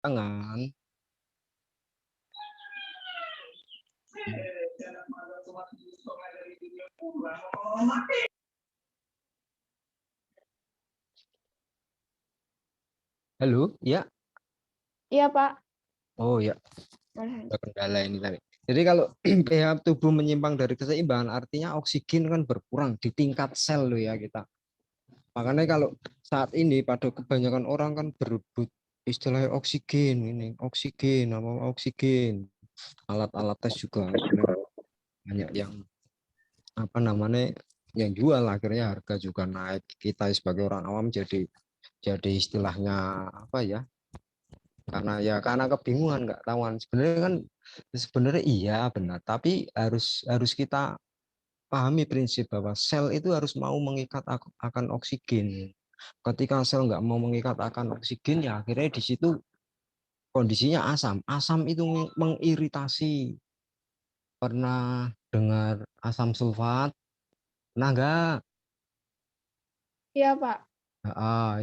Jangan. Halo, ya. Iya, Pak. Oh ya, Boleh. ada kendala ini tadi. Jadi kalau pH tubuh menyimpang dari keseimbangan, artinya oksigen kan berkurang di tingkat sel loh ya kita. Makanya kalau saat ini pada kebanyakan orang kan berebut istilah oksigen ini, oksigen, apa oksigen. Alat-alat tes juga sebenarnya banyak yang apa namanya yang jual, akhirnya harga juga naik. Kita sebagai orang awam jadi istilahnya apa ya? Karena kebingungan nggak tahuan. Sebenarnya iya benar, tapi harus kita pahami prinsip bahwa sel itu harus mau mengikat akan oksigen. Ketika sel nggak mau mengikat akan oksigen, ya akhirnya di situ kondisinya asam. Asam itu mengiritasi. Pernah dengar asam sulfat? Nah enggak. Iya, Pak.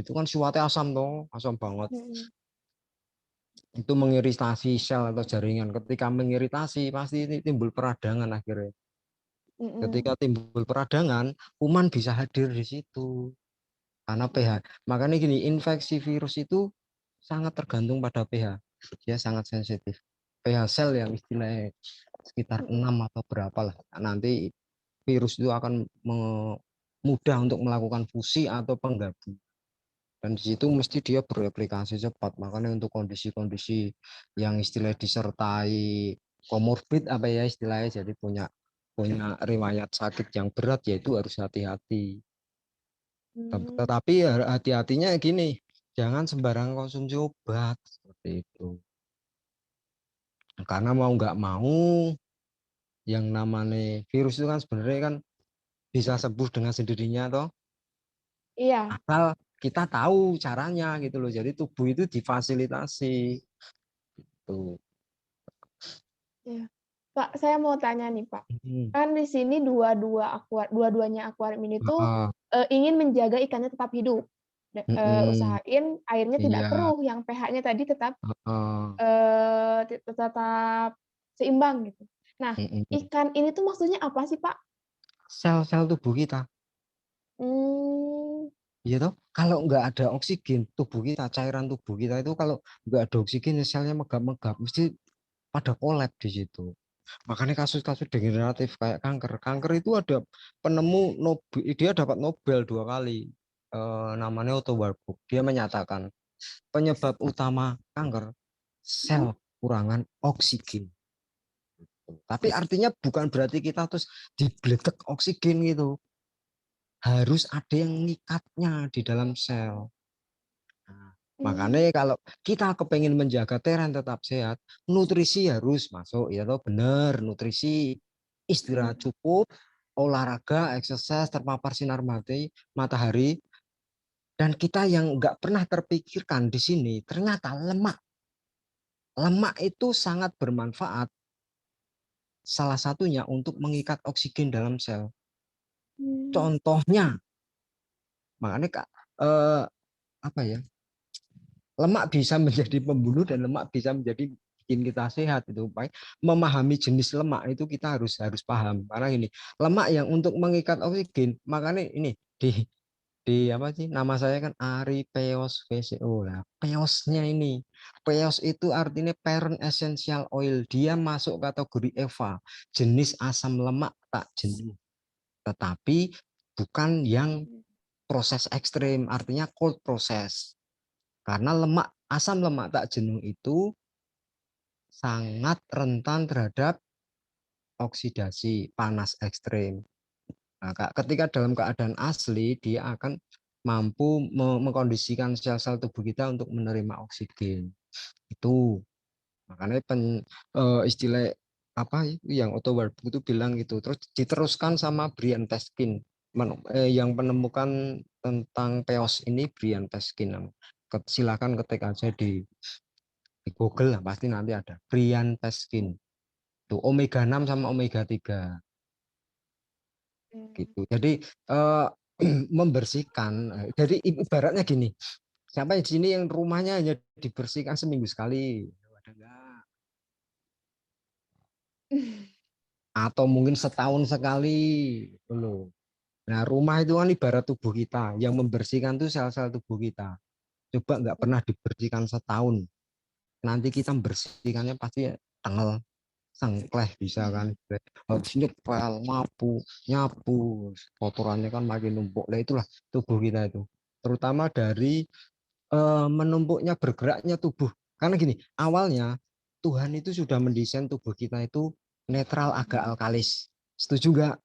Itu kan sifatnya asam dong, asam banget. Mm-mm. Itu mengiritasi sel atau jaringan. Ketika mengiritasi pasti ini timbul peradangan akhirnya. Ketika Mm-mm. timbul peradangan, kuman bisa hadir di situ. Karena pH. Makanya gini, infeksi virus itu sangat tergantung pada pH. Dia sangat sensitif. pH sel yang istilahnya sekitar Mm-mm. 6 atau berapa lah. Nanti virus itu akan mudah untuk melakukan fusi atau penggabung. Dan di situ mesti dia bereplikasi cepat. Makanya untuk kondisi-kondisi yang istilahnya disertai komorbid apa ya istilahnya, jadi punya punya riwayat sakit yang berat, yaitu harus hati-hati. Mm. Tetapi hati-hatinya gini, jangan sembarang konsumsi obat seperti itu. Karena mau nggak mau, yang namanya virus itu kan sebenarnya kan bisa sembuh dengan sendirinya toh, Iya. asal kita tahu caranya gitu loh. Jadi tubuh itu difasilitasi tuh. Iya. Pak, saya mau tanya nih, Pak. Hmm. Kan di sini dua-duanya akuarium ini tuh Heeh, ingin menjaga ikannya tetap hidup. mm-mm, Usahain airnya tidak iya, keruh, yang pH-nya tadi tetap heeh, tetap seimbang gitu. Nah, mm-mm. ikan ini tuh maksudnya apa sih, Pak? Sel-sel tubuh kita, Hmm. ya toh. Kalau nggak ada oksigen, tubuh kita, cairan tubuh kita itu kalau nggak ada oksigen, ya selnya megap-megap, mesti pada kolap di situ. Makanya kasus-kasus degeneratif kayak kanker. Kanker itu ada penemu Nobel, dia dapat Nobel 2 kali. Namanya Otto Warburg. Dia menyatakan penyebab utama kanker sel kurangan oksigen. Tapi artinya bukan berarti kita terus dibletek oksigen gitu. Harus ada yang ngikatnya di dalam sel. Nah, makanya Hmm. kalau kita kepengen menjaga teren tetap sehat, nutrisi harus masuk, ya toh benar, nutrisi, istirahat Hmm. cukup, olahraga, exercise, terpapar sinar matahari, dan kita yang nggak pernah terpikirkan di sini, ternyata lemak. Lemak itu sangat bermanfaat, salah satunya untuk mengikat oksigen dalam sel. Hmm. Contohnya, makanya Kak, eh, apa ya? Lemak bisa menjadi pembunuh dan lemak bisa menjadi bikin kita sehat. Itu memahami jenis lemak itu kita harus paham, karena ini lemak yang untuk mengikat oksigen. Makanya ini di apa sih, nama saya kan Ari Peos VCO lah. Peosnya ini, Peos itu artinya parent essential oil. Dia masuk kategori EVA, jenis asam lemak tak jenuh, tetapi bukan yang proses ekstrim, artinya cold process. Karena asam lemak tak jenuh itu sangat rentan terhadap oksidasi panas ekstrim. Nah, ketika dalam keadaan asli, dia akan mampu mengkondisikan sel-sel tubuh kita untuk menerima oksigen. Itu makanya istilah apa yang Otto Warburg itu bilang gitu. Terus diteruskan sama Brian Peskin, yang menemukan tentang peos ini, Brian Peskin. Silakan ketik aja di Google lah, pasti nanti ada Brian Peskin. Tuh omega 6 sama omega 3 Hmm. gitu. Jadi membersihkan. Jadi ibaratnya gini, Siapa di sini yang rumahnya hanya dibersihkan seminggu sekali? Ada enggak? Atau mungkin setahun sekali, gitu loh. Nah, rumah itu kan ibarat tubuh kita. Yang membersihkan itu sel-sel tubuh kita. Coba nggak pernah dibersihkan setahun. Nanti kita membersihkannya pasti tanggal sengkleh bisa kan. Habis nyepel, nyapu, kotorannya kan makin numpuk. Nah, itulah tubuh kita itu. Terutama dari menumpuknya bergeraknya tubuh. Karena gini, awalnya Tuhan itu sudah mendesain tubuh kita itu netral agak alkalis. Setuju nggak?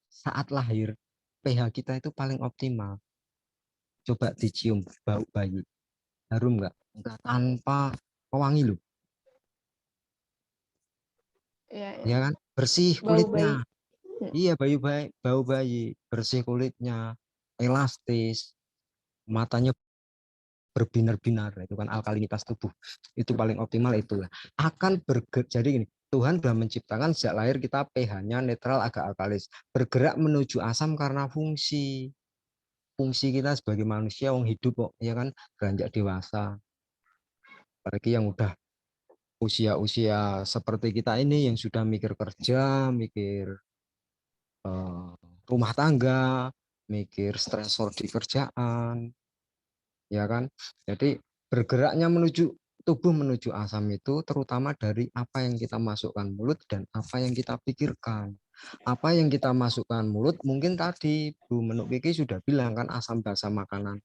Saat lahir, pH kita itu paling optimal. Coba dicium bau bayi. Harum nggak? Enggak, tanpa pewangi loh. Iya, iya. Ya kan? Bersih Bau bayi. kulitnya. Iya, bau bayi, bersih kulitnya, elastis, matanya berbinar-binar, itu kan alkalinitas tubuh itu paling optimal. Itulah akan bergerak. Jadi gini, Tuhan sudah menciptakan sejak lahir kita pH-nya netral agak alkalis, bergerak menuju asam karena fungsi kita sebagai manusia yang hidup kok, ya kan, beranjak dewasa. Apalagi yang udah usia-usia seperti kita ini yang sudah mikir kerja, mikir eh, rumah tangga, mikir stresor di kerjaan, ya kan. Jadi bergeraknya menuju tubuh menuju asam itu terutama dari apa yang kita masukkan mulut dan apa yang kita pikirkan. Apa yang kita masukkan mulut mungkin tadi Bu Menuk Kiki sudah bilang kan asam basa makanan.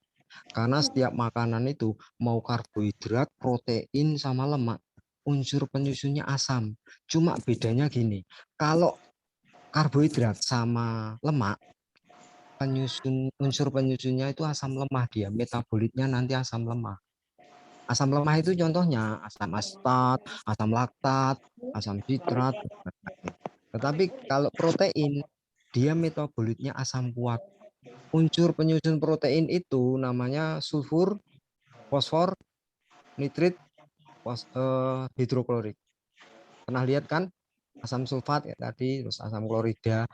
Karena setiap makanan itu mau karbohidrat, protein sama lemak, unsur penyusunnya asam. Cuma bedanya gini, kalau karbohidrat sama lemak unsur penyusunnya itu asam lemah, dia metabolitnya nanti asam lemah. Asam lemah itu contohnya asam astat, asam laktat, asam sitrat. Tetapi kalau protein dia metabolitnya asam kuat. Unsur penyusun protein itu namanya sulfur, fosfor, nitrit, hidroklorik. Pernah lihat kan asam sulfat ya tadi, terus asam klorida.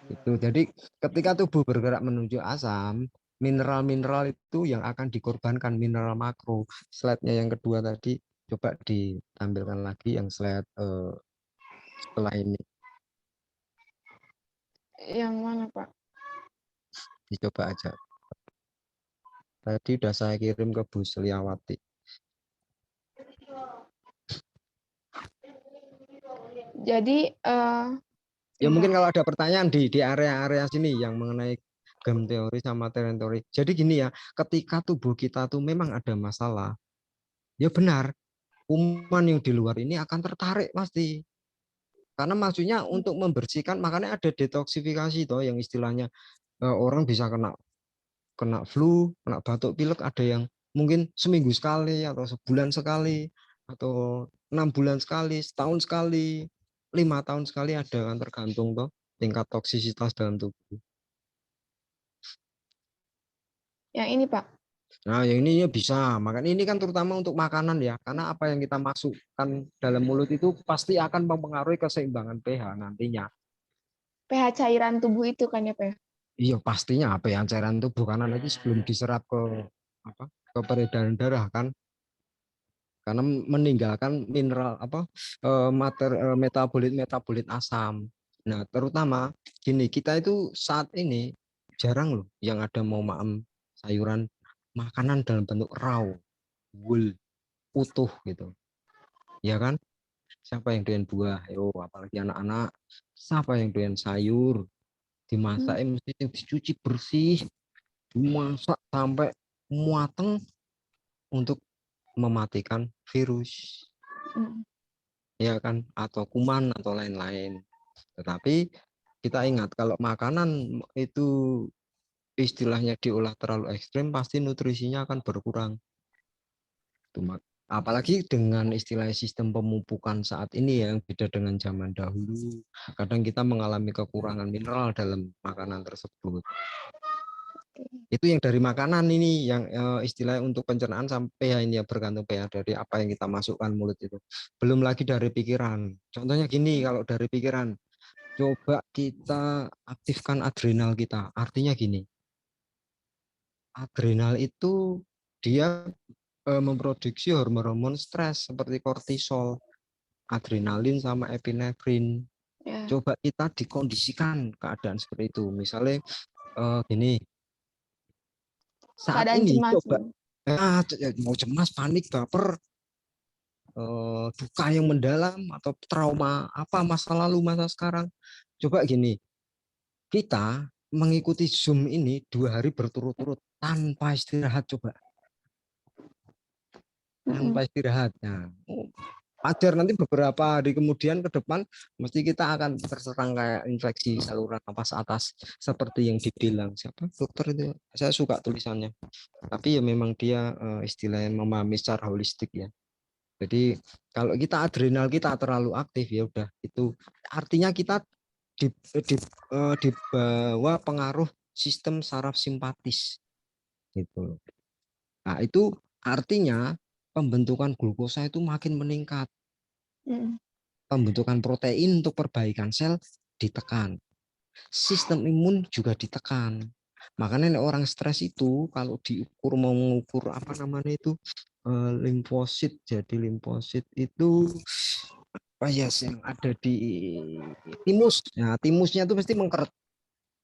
Itu. Jadi ketika tubuh bergerak menuju asam, mineral-mineral itu yang akan dikorbankan, mineral makro. Slide-nya yang kedua tadi, coba ditampilkan lagi yang slide setelah ini. Yang mana, Pak? Dicoba aja. Tadi udah saya kirim ke Bu Seliawati. Jadi, Ya bentar. mungkin kalau ada pertanyaan di area-area sini yang mengenai game teori sama tereng teori. Jadi gini ya, ketika tubuh kita tuh memang ada masalah, ya benar, kuman yang di luar ini akan tertarik pasti. Karena maksudnya untuk membersihkan, makanya ada detoksifikasi toh yang istilahnya orang bisa kena kena flu, kena batuk pilek, ada yang mungkin seminggu sekali atau sebulan sekali atau 6 bulan sekali, setahun sekali, 5 tahun sekali ada kan tergantung toh tingkat toksisitas dalam tubuh. Yang ini, Pak. Nah, yang ini ya bisa. Makanya ini kan terutama untuk makanan ya, karena apa yang kita masukkan dalam mulut itu pasti akan mempengaruhi keseimbangan pH nantinya. pH cairan tubuh itu kan ya, Pak? Iya pastinya apa yang cairan tubuh karena nanti sebelum diserap ke apa ke peredaran darah kan karena meninggalkan mineral apa metabolit metabolit asam. Nah terutama gini kita itu saat ini jarang loh yang ada mau maem sayuran makanan dalam bentuk raw, whole, utuh gitu, ya kan? Siapa yang doyan buah? Yo apalagi anak-anak. Siapa yang doyan sayur? Dimasak mesti dicuci bersih, dimasak sampai mateng untuk mematikan virus, ya kan, atau kuman atau lain-lain. Tetapi kita ingat kalau makanan itu istilahnya diolah terlalu ekstrim pasti nutrisinya akan berkurang. Apalagi dengan istilah sistem pemupukan saat ini yang beda dengan zaman dahulu. Kadang kita mengalami kekurangan mineral dalam makanan tersebut. Itu yang dari makanan ini yang istilahnya untuk pencernaan sampai ya ini ya bergantung pH dari apa yang kita masukkan mulut itu. Belum lagi dari pikiran. Contohnya gini, kalau dari pikiran, coba kita aktifkan adrenal kita. Artinya gini, adrenal itu dia memproduksi hormon-hormon stres seperti kortisol, adrenalin sama epinefrin. Ya. Coba kita dikondisikan keadaan seperti itu. Misalnya gini, saat Keadaan ini cemas. coba mau cemas, panik, baper, duka yang mendalam atau trauma apa masa lalu, masa sekarang. Coba gini, kita mengikuti Zoom ini 2 hari berturut-turut tanpa istirahat, coba tanpa istirahat. Nah, ajar nanti beberapa hari kemudian ke depan mesti kita akan terserang kayak infeksi saluran napas atas seperti yang dibilang siapa dokter itu, saya suka tulisannya, tapi ya memang dia istilahnya memahami secara holistik ya. Jadi kalau kita adrenal kita terlalu aktif ya udah itu artinya kita di bawah pengaruh sistem saraf simpatis gitu. Nah itu artinya pembentukan glukosa itu makin meningkat, pembentukan protein untuk perbaikan sel ditekan, sistem imun juga ditekan. Makanya orang stres itu kalau diukur mau mengukur apa namanya itu limfosit, jadi limfosit itu apa ya yang ada di timus. Nah, timusnya itu mesti mengkeret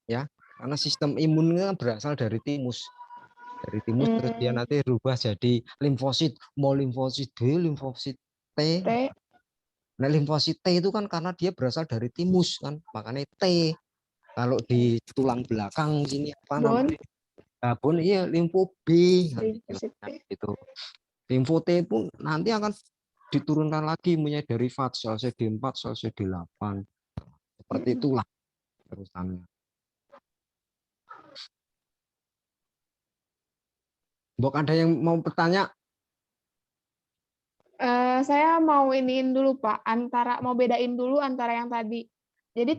ya, karena sistem imunnya berasal dari timus. Dari timus terus dia nanti berubah jadi limfosit, mau limfosit B, limfosit T. Nah, limfosit T itu kan karena dia berasal dari timus kan, makanya T. Kalau di tulang belakang sini apa namanya? Bone, iya limfo B gitu. Limfo T pun nanti akan diturunkan lagi punya derivat sel CD4, sel CD8. Seperti itulah terusannya. Mbok ada yang mau bertanya? Saya mau iniin dulu Pak, mau bedain dulu antara yang tadi. Jadi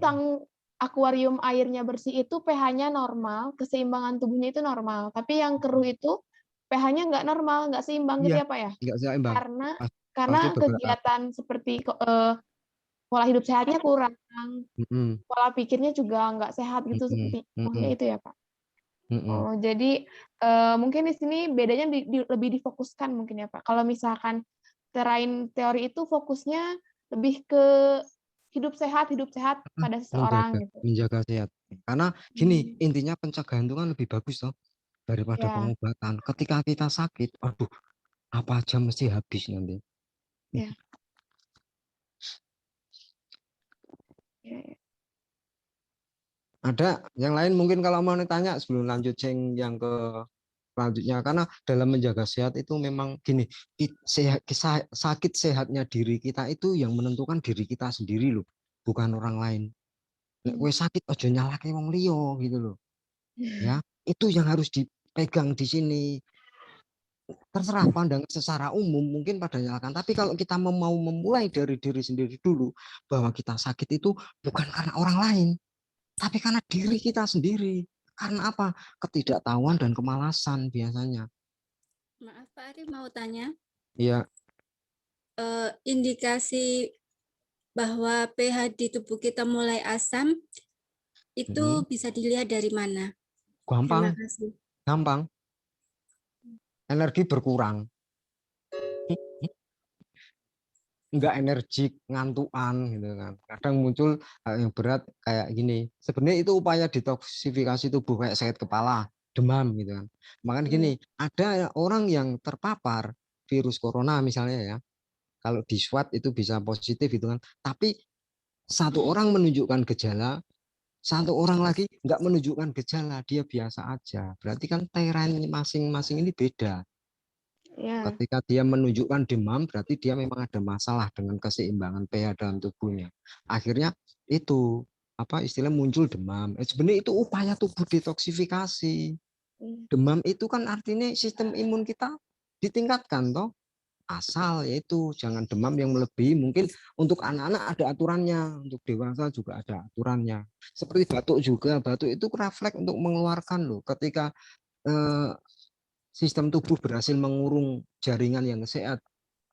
akuarium airnya bersih itu pH-nya normal, keseimbangan tubuhnya itu normal. Tapi yang keruh itu pH-nya nggak normal, nggak seimbang Iya, gitu ya Pak ya? nggak seimbang. Karena Pasti bergerak. kegiatan seperti pola hidup sehatnya kurang, pola pikirnya juga nggak sehat gitu seperti maksudnya itu ya Pak. Oh, jadi mungkin di sini bedanya lebih difokuskan mungkin ya Pak. Kalau misalkan Terain teori itu fokusnya lebih ke hidup sehat pada seseorang gitu. Menjaga sehat. Karena gini, intinya pencegahan itu kan lebih bagus toh daripada Ya. pengobatan. Ketika kita sakit, aduh, apa aja mesti habis nanti. Ya. Ya. Ada yang lain mungkin kalau mau ditanya sebelum lanjut yang ke selanjutnya, karena dalam menjaga sehat itu memang gini, sakit sehatnya diri kita itu yang menentukan diri kita sendiri loh, bukan orang lain. Nek kowe sakit ojo nyalahke wong liya gitu loh. Ya, itu yang harus dipegang di sini. Terserah pandang secara umum mungkin pada nyalakan, tapi kalau kita mau memulai dari diri sendiri dulu bahwa kita sakit itu bukan karena orang lain, tapi karena diri kita sendiri. Karena apa? Ketidaktahuan dan kemalasan biasanya. Maaf Pak Ari mau tanya. Iya. Indikasi bahwa pH di tubuh kita mulai asam itu bisa dilihat dari mana? Gampang. Terima kasih. Gampang. Energi berkurang. Enggak energik, ngantukan gitu kan. Kadang muncul yang berat kayak gini. Sebenarnya itu upaya detoksifikasi tubuh kayak sakit kepala, demam gitu kan. Makanya gini, ada orang yang terpapar virus corona misalnya ya. Kalau di swab itu bisa positif gitu kan. Tapi satu orang menunjukkan gejala, satu orang lagi nggak menunjukkan gejala, dia biasa aja. Berarti kan teren masing-masing ini beda. Ya. Ketika dia menunjukkan demam, berarti dia memang ada masalah dengan keseimbangan pH dalam tubuhnya. Akhirnya itu apa istilah muncul demam. Sebenarnya itu upaya tubuh detoksifikasi. Demam itu kan artinya sistem imun kita ditingkatkan toh. Asal yaitu jangan demam yang melebihi, mungkin untuk anak-anak ada aturannya, untuk dewasa juga ada aturannya. Seperti batuk juga, batuk itu refleks untuk mengeluarkan loh. Ketika sistem tubuh berhasil mengurung jaringan yang sehat,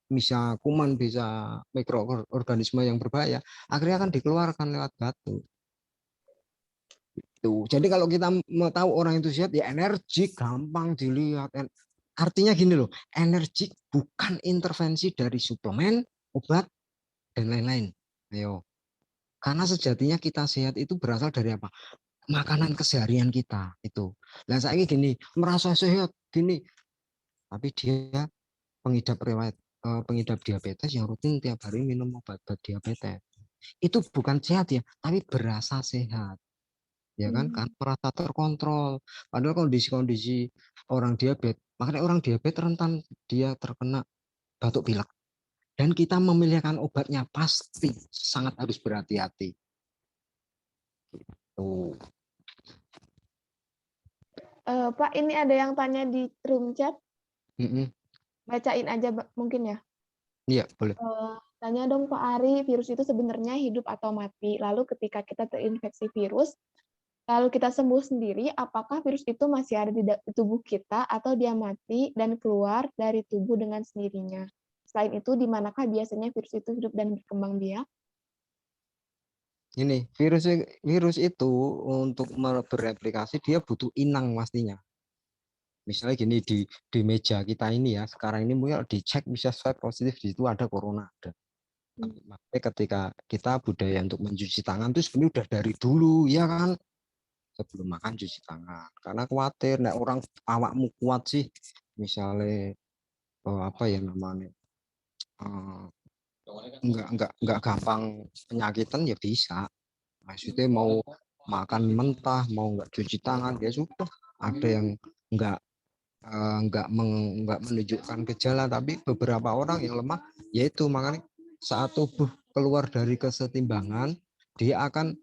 bisa kuman, bisa mikroorganisme yang berbahaya, akhirnya akan dikeluarkan lewat batuk. Tuh. Jadi kalau kita mau tahu orang itu sehat, ya energi gampang dilihat. Artinya gini loh, energi bukan intervensi dari suplemen, obat, dan lain-lain. Ayo. Karena sejatinya kita sehat itu berasal dari apa? Makanan keseharian kita itu. Nah saya gini, merasa sehat gini, tapi dia pengidap riwayat pengidap diabetes yang rutin tiap hari minum obat diabetes. Itu bukan sehat ya, tapi berasa sehat. Ya kan? Karena merasa terkontrol. Padahal kondisi-kondisi orang diabetes, makanya orang diabetes rentan dia terkena batuk pilek. Dan kita memilihkan obatnya pasti sangat harus berhati-hati. Tuh. Pak, ini ada yang tanya di room chat. Bacain aja mungkin ya. Iya, boleh. Tanya dong Pak Ari, virus itu sebenarnya hidup atau mati? Lalu ketika kita terinfeksi virus, lalu kita sembuh sendiri, apakah virus itu masih ada di tubuh kita atau dia mati dan keluar dari tubuh dengan sendirinya? Selain itu, di manakah biasanya virus itu hidup dan berkembang biak? Ini virus itu untuk bereplikasi dia butuh inang pastinya. Misalnya gini di meja kita ini ya, sekarang ini mungkin dicek bisa swab positif di situ ada corona ada. Makanya ketika kita budaya untuk mencuci tangan itu sebenarnya udah dari dulu ya kan, sebelum makan cuci tangan. Karena khawatir nek orang awakmu kuat sih, misalnya apa ya namanya, enggak gampang penyakitan ya bisa. Maksudnya mau makan mentah, mau nggak cuci tangan ya sudah. Ada yang nggak nggak menunjukkan gejala, tapi beberapa orang yang lemah, yaitu makanya saat tubuh keluar dari kesetimbangan, dia akan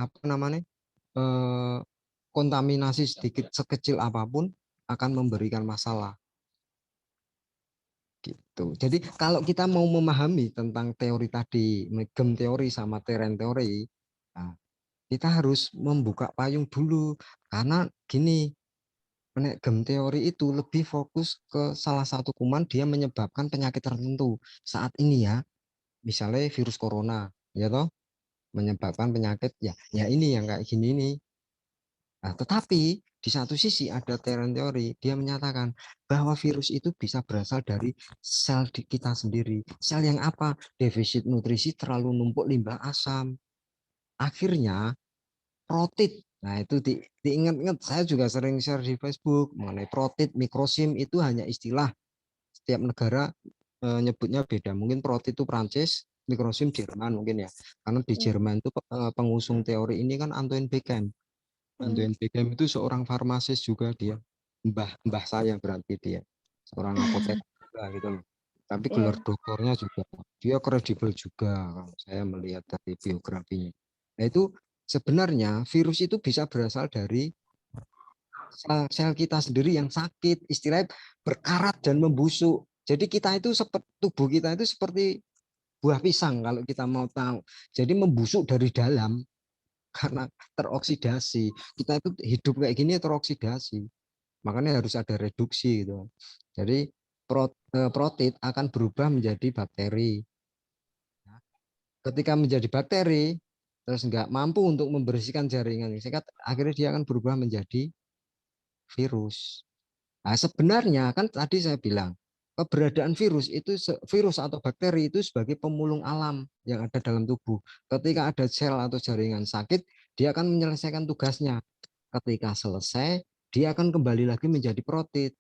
apa namanya kontaminasi sedikit sekecil apapun akan memberikan masalah. Gitu. Jadi kalau kita mau memahami tentang teori tadi, gem teori sama teren teori, nah, kita harus membuka payung dulu karena gini. Gem teori itu lebih fokus ke salah satu kuman dia menyebabkan penyakit tertentu. Saat ini ya, misalnya virus corona, ya toh, menyebabkan penyakit ya ini yang kayak gini nih. Nah, tetapi di satu sisi ada teori, dia menyatakan bahwa virus itu bisa berasal dari sel di kita sendiri. Sel yang apa? Defisit nutrisi, terlalu numpuk limbah asam. Akhirnya protit. Nah, itu diingat-ingat, saya juga sering share di Facebook mengenai protit, mikrosim itu hanya istilah. Setiap negara nyebutnya beda. Mungkin protit itu Prancis, mikrosim Jerman mungkin ya. Karena di Jerman itu pengusung teori ini kan Antoine Beckham. Antoine Beckham itu seorang farmasis juga dia. Mbah saya berarti dia. Seorang apoteker juga gitu loh. Tapi gelar doktornya juga dia kredibel juga kalau saya melihat dari biografinya. Nah, itu sebenarnya virus itu bisa berasal dari sel kita sendiri yang sakit, istilahnya berkarat dan membusuk. Jadi kita itu seperti tubuh kita itu seperti buah pisang kalau kita mau tahu. Jadi membusuk dari dalam karena teroksidasi. Kita itu hidup kayak gini teroksidasi. Makanya harus ada reduksi gitu. Jadi protit akan berubah menjadi bakteri. Ketika menjadi bakteri, terus nggak mampu untuk membersihkan jaringan yang sekat, akhirnya dia akan berubah menjadi virus. Nah, sebenarnya kan tadi saya bilang keberadaan virus atau bakteri itu sebagai pemulung alam yang ada dalam tubuh. Ketika ada sel atau jaringan sakit, dia akan menyelesaikan tugasnya. Ketika selesai, dia akan kembali lagi menjadi protit.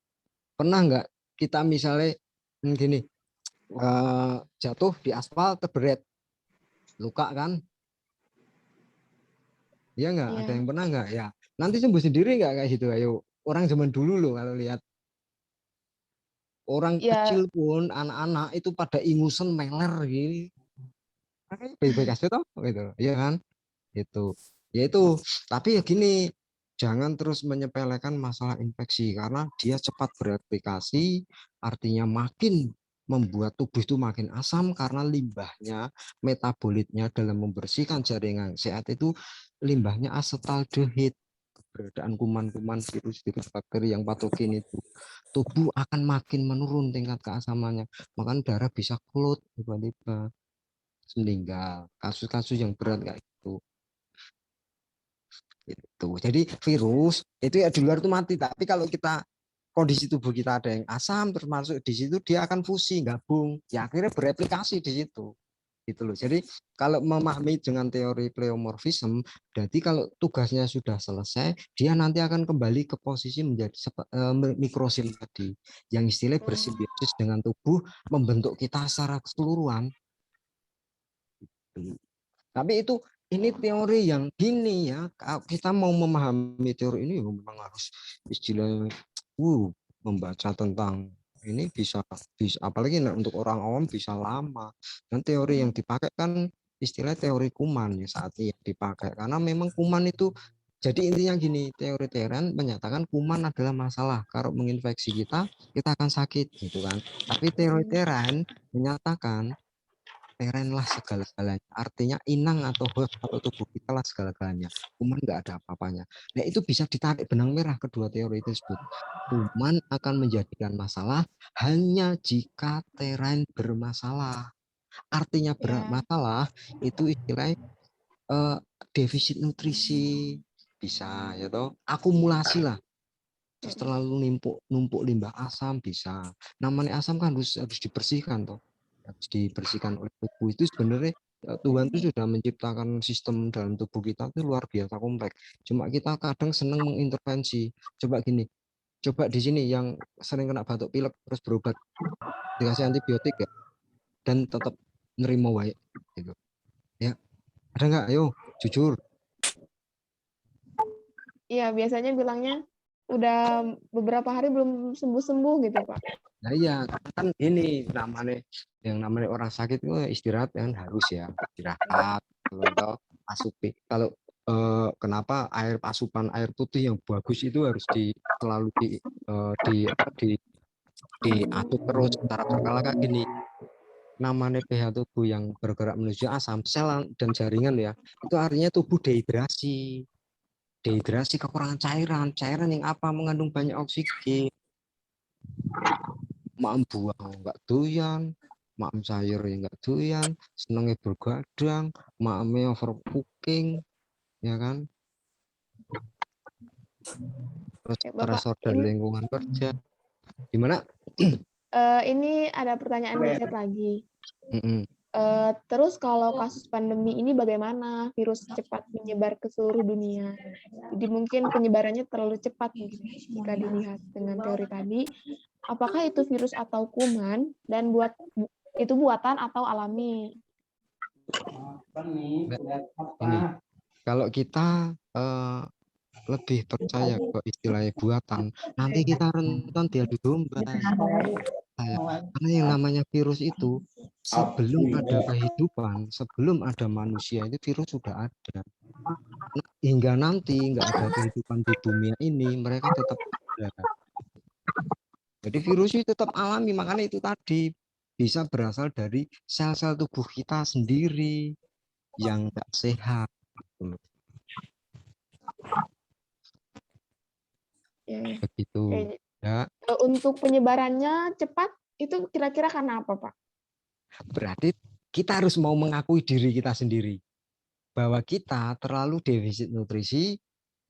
Pernah nggak kita misalnya gini jatuh di aspal terberet, luka kan? Iya nggak? Ada yang pernah nggak? Ya, nanti sembuh sendiri nggak kayak gitu? Ayo, orang zaman dulu loh kalau lihat orang kecil pun anak-anak itu pada ingusan meler gini. Baik-baik aja toh gitu. Iya kan? Itu. Ya itu. Tapi ya gini, jangan terus menyepelekan masalah infeksi karena dia cepat bereplikasi, artinya makin membuat tubuh itu makin asam karena limbahnya, metabolitnya dalam membersihkan jaringan sehat itu limbahnya asetaldehid. Keberadaan kuman-kuman virus bakteri yang patogen itu tubuh akan makin menurun tingkat keasamannya, makanya darah bisa kelut tiba-tiba meninggal, kasus-kasus yang berat kayak gitu. Itu. Jadi virus itu ya di luar itu mati, tapi kalau kita kondisi tubuh kita ada yang asam terus masuk di situ, dia akan fusi, gabung, ya akhirnya bereplikasi di situ. Gitu loh. Jadi kalau memahami dengan teori pleomorfisme, berarti kalau tugasnya sudah selesai, dia nanti akan kembali ke posisi menjadi mikrosim tadi, yang istilahnya bersimbiosis dengan tubuh, membentuk kita secara keseluruhan. Tapi itu ini teori yang gini ya, kita mau memahami teori ini memang harus istilahnya membaca tentang ini bisa apalagi untuk orang awam bisa lama. Dan teori yang dipakai kan istilah teori kuman ya saat ini dipakai, karena memang kuman itu jadi intinya gini, teori Teren menyatakan kuman adalah masalah, kalau menginfeksi kita akan sakit gitu kan. Tapi teori Teren menyatakan Teren lah segala-galanya. Artinya inang atau host atau tubuh kita lah segala-galanya. Kuman nggak ada apa-apanya. Nah itu bisa ditarik benang merah kedua teori tersebut. Kuman akan menjadikan masalah hanya jika Teren bermasalah. Artinya bermasalah itu istilahnya defisit nutrisi bisa ya toh, akumulasi lah. Terus terlalu numpuk limbah asam bisa. Namanya asam kan harus dibersihkan toh. Harus dibersihkan oleh tubuh. Itu sebenarnya Tuhan itu sudah menciptakan sistem dalam tubuh kita itu luar biasa kompleks. Cuma kita kadang senang mengintervensi. Coba gini, coba di sini yang sering kena batuk pilek terus berobat dikasih antibiotik ya, dan tetap nerima wae gitu. Ya, ada nggak? Ayo, jujur. Iya, biasanya bilangnya udah beberapa hari belum sembuh-sembuh gitu, Pak. Nah iya, kan ini yang namanya orang sakit itu istirahat kan harus ya, istirahat atau asupi. Kalau kenapa asupan air putih yang bagus itu harus selalu diatur terus secara berkala kayak gini. Namanya pH tubuh yang bergerak menuju asam, sel dan jaringan ya, itu artinya tubuh dehidrasi. Dehidrasi kekurangan cairan yang apa mengandung banyak oksigen. Maem buang nggak doyan, maem sayur yang nggak doyan, senengnya bergadang, maemnya overcooking, ya kan? Terus Ya, Bapak, stresor dari lingkungan kerja. Gimana? Ini ada pertanyaan di chat lagi. Mm-mm. Terus kalau kasus pandemi ini bagaimana virus cepat menyebar ke seluruh dunia? Jadi mungkin penyebarannya terlalu cepat jika dilihat dengan teori tadi. Apakah itu virus atau kuman dan itu buatan atau alami? Ini kalau kita lebih percaya ke istilahnya buatan, nanti kita rentan diadu domba. Karena yang namanya virus itu sebelum ada kehidupan, sebelum ada manusia itu virus sudah ada. Hingga nanti nggak ada kehidupan di bumi ini, mereka tetap ada. Jadi virus itu tetap alami, makanya itu tadi bisa berasal dari sel-sel tubuh kita sendiri yang nggak sehat. Begitu. Ya. Untuk penyebarannya cepat, itu kira-kira karena apa, Pak? Berarti kita harus mau mengakui diri kita sendiri bahwa kita terlalu defisit nutrisi,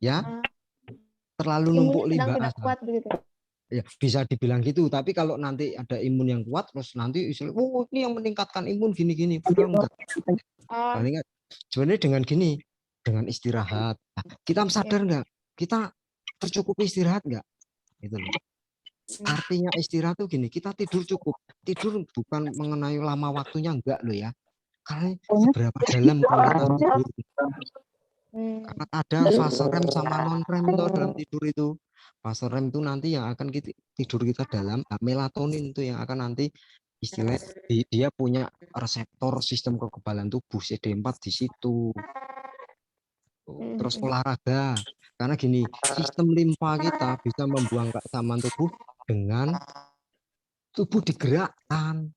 ya, terlalu numpuk limbah asam. Ya, bisa dibilang gitu, tapi kalau nanti ada imun yang kuat, terus nanti ini yang meningkatkan imun gini-gini, enggak. Paling sebenarnya dengan gini, dengan istirahat, kita sadar nggak? Kita tercukupi istirahat nggak? Itu loh. Artinya istirahat tuh gini, kita tidur cukup. Tidur bukan mengenai lama waktunya enggak loh ya. Karena seberapa dalam kualitas tidur. Karena ada fase REM sama non REM dalam tidur itu. Fase REM itu nanti yang akan tidur kita dalam, melatonin itu yang akan nanti istilahnya dia punya reseptor sistem kekebalan tubuh CD4 di situ. Terus olahraga, karena gini, sistem limpa kita bisa membuang keasaman tubuh dengan tubuh digerakkan.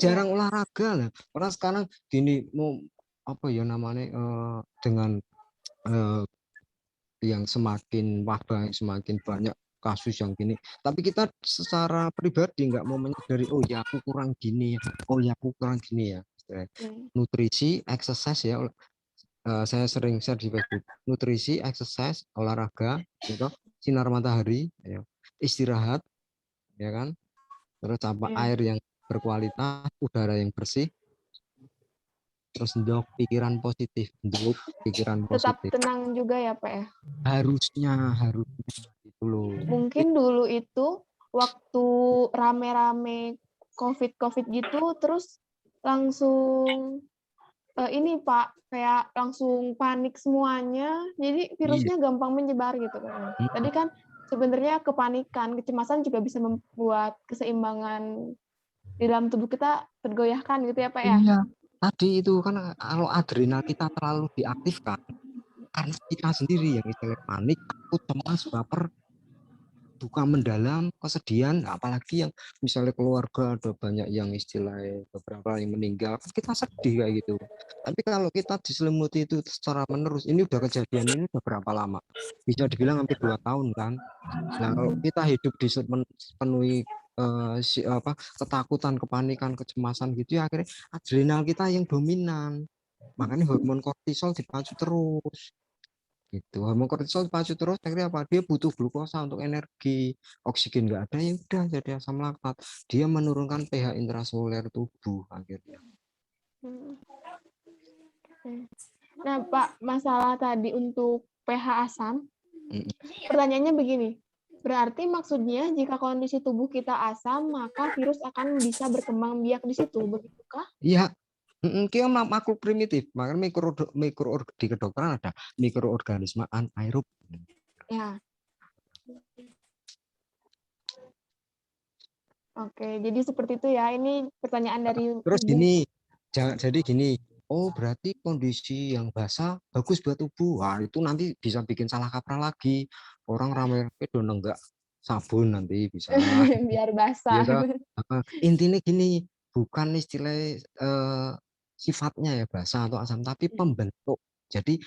Jarang olahraga lah. Orang sekarang gini mau apa ya namanya dengan yang semakin wabah, semakin banyak kasus yang gini. Tapi kita secara pribadi nggak mau menyadari, oh ya aku kurang gini, oh ya aku kurang gini ya. Nutrisi, exercise ya, saya sering share di Facebook, nutrisi, exercise, olahraga, gitu, sinar matahari, ya, istirahat, ya kan, terus apa, air yang berkualitas, udara yang bersih, terus untuk pikiran positif, Tetap tenang juga ya Pak ya. harusnya gitu loh. Mungkin dulu itu waktu rame-rame COVID gitu, terus langsung ini Pak, kayak langsung panik semuanya, jadi virusnya gampang menyebar gitu kan. Tadi kan sebenarnya kepanikan, kecemasan juga bisa membuat keseimbangan di dalam tubuh kita tergoyahkan gitu ya Pak ya? Iya, tadi itu kan kalau adrenal kita terlalu diaktifkan, karena kita sendiri yang istilahnya panik, takut, cemas, baper, duka mendalam, kesedihan, apalagi yang misalnya keluarga ada banyak yang istilahnya beberapa yang meninggal, kita sedih kayak gitu. Tapi kalau kita diselimuti itu secara menerus, ini udah kejadian ini udah berapa lama? Bisa dibilang hampir 2 tahun kan. Nah, kalau kita hidup dipenuhi ketakutan, kepanikan, kecemasan gitu ya, akhirnya adrenal kita yang dominan. Makanya hormon kortisol dipacu terus. Gitu. Hormon kortisol dipacu terus, akhirnya apa? Dia butuh glukosa untuk energi. Oksigen nggak ada, ya udah jadi asam laktat. Dia menurunkan pH intraseluler tubuh akhirnya. Nah, Pak, masalah tadi untuk pH asam, pertanyaannya begini, berarti maksudnya jika kondisi tubuh kita asam, maka virus akan bisa berkembang biak di situ, begitukah? Iya, kita makhluk primitif, makanya di kedokteran ada mikroorganisme anaerob. Ya. Oke, jadi seperti itu ya. Ini pertanyaan dari Terus gini, jadi gini, oh berarti kondisi yang basah bagus buat tubuh. Wah, itu nanti bisa bikin salah kaprah lagi. Orang ramai-ramai do nenggak sabun nanti bisa. biar basah. Gitu. Intinya gini, bukan istilah sifatnya ya basah atau asam, tapi pembentuk. Jadi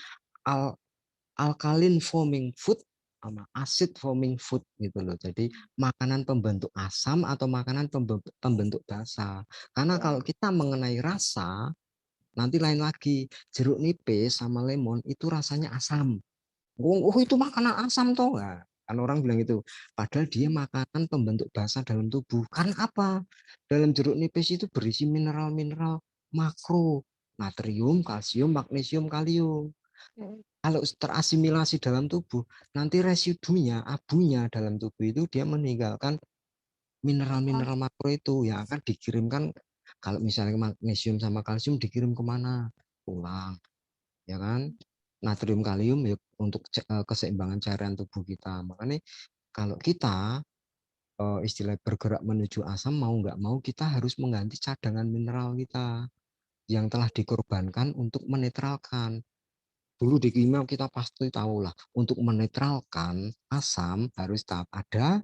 alkaline forming food sama acid forming food gitu loh. Jadi makanan pembentuk asam atau makanan pembentuk basah. Karena kalau kita mengenai rasa, nanti lain lagi. Jeruk nipis sama lemon itu rasanya asam. Oh itu makanan asam toh nggak? Kan orang bilang itu. Padahal dia makanan pembentuk basah dalam tubuh. Karena apa? Dalam jeruk nipis itu berisi mineral-mineral makro. Natrium, kalsium, magnesium, kalium. Kalau terasimilasi dalam tubuh, nanti residunya, abunya dalam tubuh itu dia meninggalkan mineral-mineral makro itu yang akan dikirimkan. Kalau misalnya magnesium sama kalsium dikirim kemana? Tulang, ya kan? Natrium, kalium ya untuk keseimbangan cairan tubuh kita. Makanya kalau kita istilah bergerak menuju asam, mau nggak mau kita harus mengganti cadangan mineral kita yang telah dikorbankan untuk menetralkan. Dulu di kimia kita pasti tahu lah, untuk menetralkan asam harus tahap ada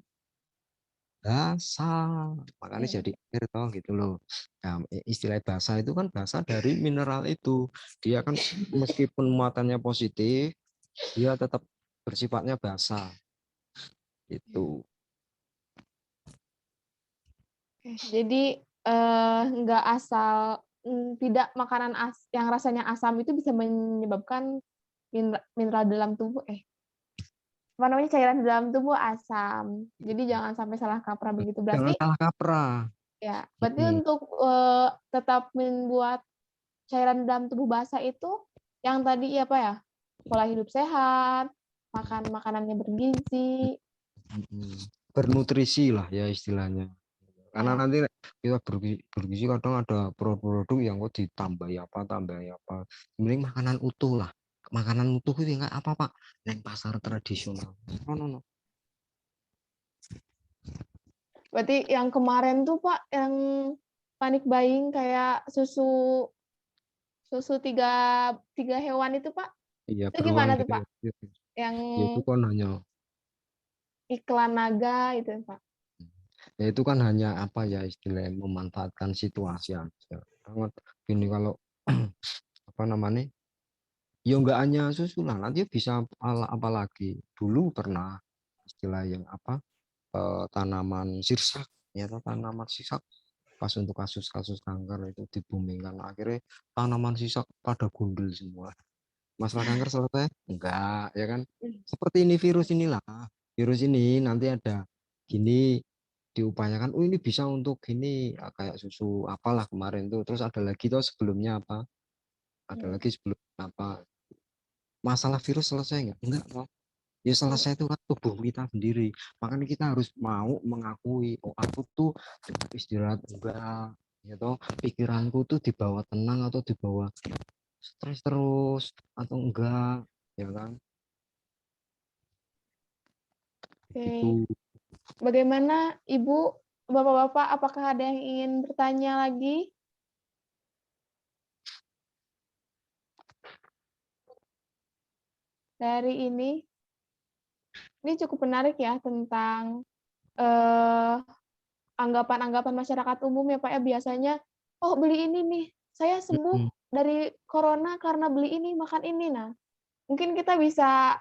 basa. Makanya jadi air toh gitu loh. Nah, istilah basa itu kan basa dari mineral itu. Dia kan meskipun muatannya positif, dia tetap bersifatnya basa. Itu. Jadi nggak asal tidak makanan yang rasanya asam itu bisa menyebabkan mineral dalam tubuh apa namanya cairan di dalam tubuh asam. Jadi jangan sampai salah kaprah begitu. Jangan Berarti salah kaprah. ya, berarti untuk tetap membuat cairan dalam tubuh basah itu yang tadi ya Pak ya, pola hidup sehat, makan makanannya bergizi, Bernutrisi lah ya istilahnya. Karena ya. nanti kita bergizi kadang ada produk-produk yang kok ditambahi apa. Mending makanan utuh lah. Makanan utuh itu enggak apa Pak. Neng pasar tradisional. No. Berarti yang kemarin tuh Pak, yang panic buying kayak susu tiga hewan itu Pak, Iya, itu beruang gimana tuh gitu. Pak? Yang Ya itu kan hanya iklan naga itu Pak. ya itu kan hanya apa ya istilahnya memanfaatkan situasi aja. Sangat gini kalau apa namanya? Ya enggak hanya susu lah, nanti bisa apalagi. Dulu pernah istilah yang apa? Tanaman sirsak ya tanaman sirsak pas untuk kasus-kasus kanker itu dibumingkan akhirnya tanaman sirsak pada gundul semua Masalah kanker selesai? Enggak, ya kan? Seperti ini virus inilah. Virus ini nanti ada gini diupayakan, oh ini bisa untuk gini, kayak susu apalah kemarin tuh. Terus ada lagi tuh sebelumnya apa? Ada lagi sebelum apa? Masalah virus selesai enggak? Enggak, toh. Ya selesai itu kan tubuh kita sendiri. Makanya kita harus mau mengakui, oh aku tuh cukup istirahat enggak, ya toh pikiranku tuh dibawa tenang atau dibawa stres terus atau enggak, ya kan? Oke. Itu. Bagaimana Ibu, Bapak-bapak, apakah ada yang ingin bertanya lagi? Dari ini cukup menarik ya tentang eh, anggapan-anggapan masyarakat umum ya Pak ya, biasanya, oh beli ini nih, saya sembuh Mm-mm. dari corona karena beli ini, makan ini. Nah, mungkin kita bisa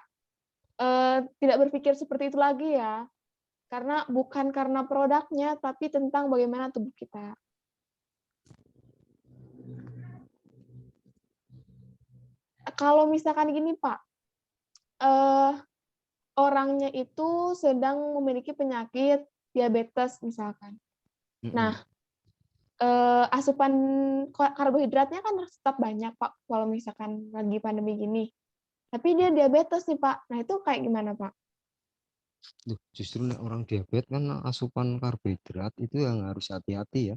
tidak berpikir seperti itu lagi ya, karena bukan karena produknya, tapi tentang bagaimana tubuh kita. Kalau misalkan gini Pak, eh, orangnya itu sedang memiliki penyakit diabetes misalkan. Nah, Mm-mm. asupan karbohidratnya kan harus tetap banyak, Pak, kalau misalkan lagi pandemi gini. Tapi dia diabetes nih, Pak. Nah, itu kayak gimana, Pak? Justru orang diabetes kan asupan karbohidrat itu yang harus hati-hati ya.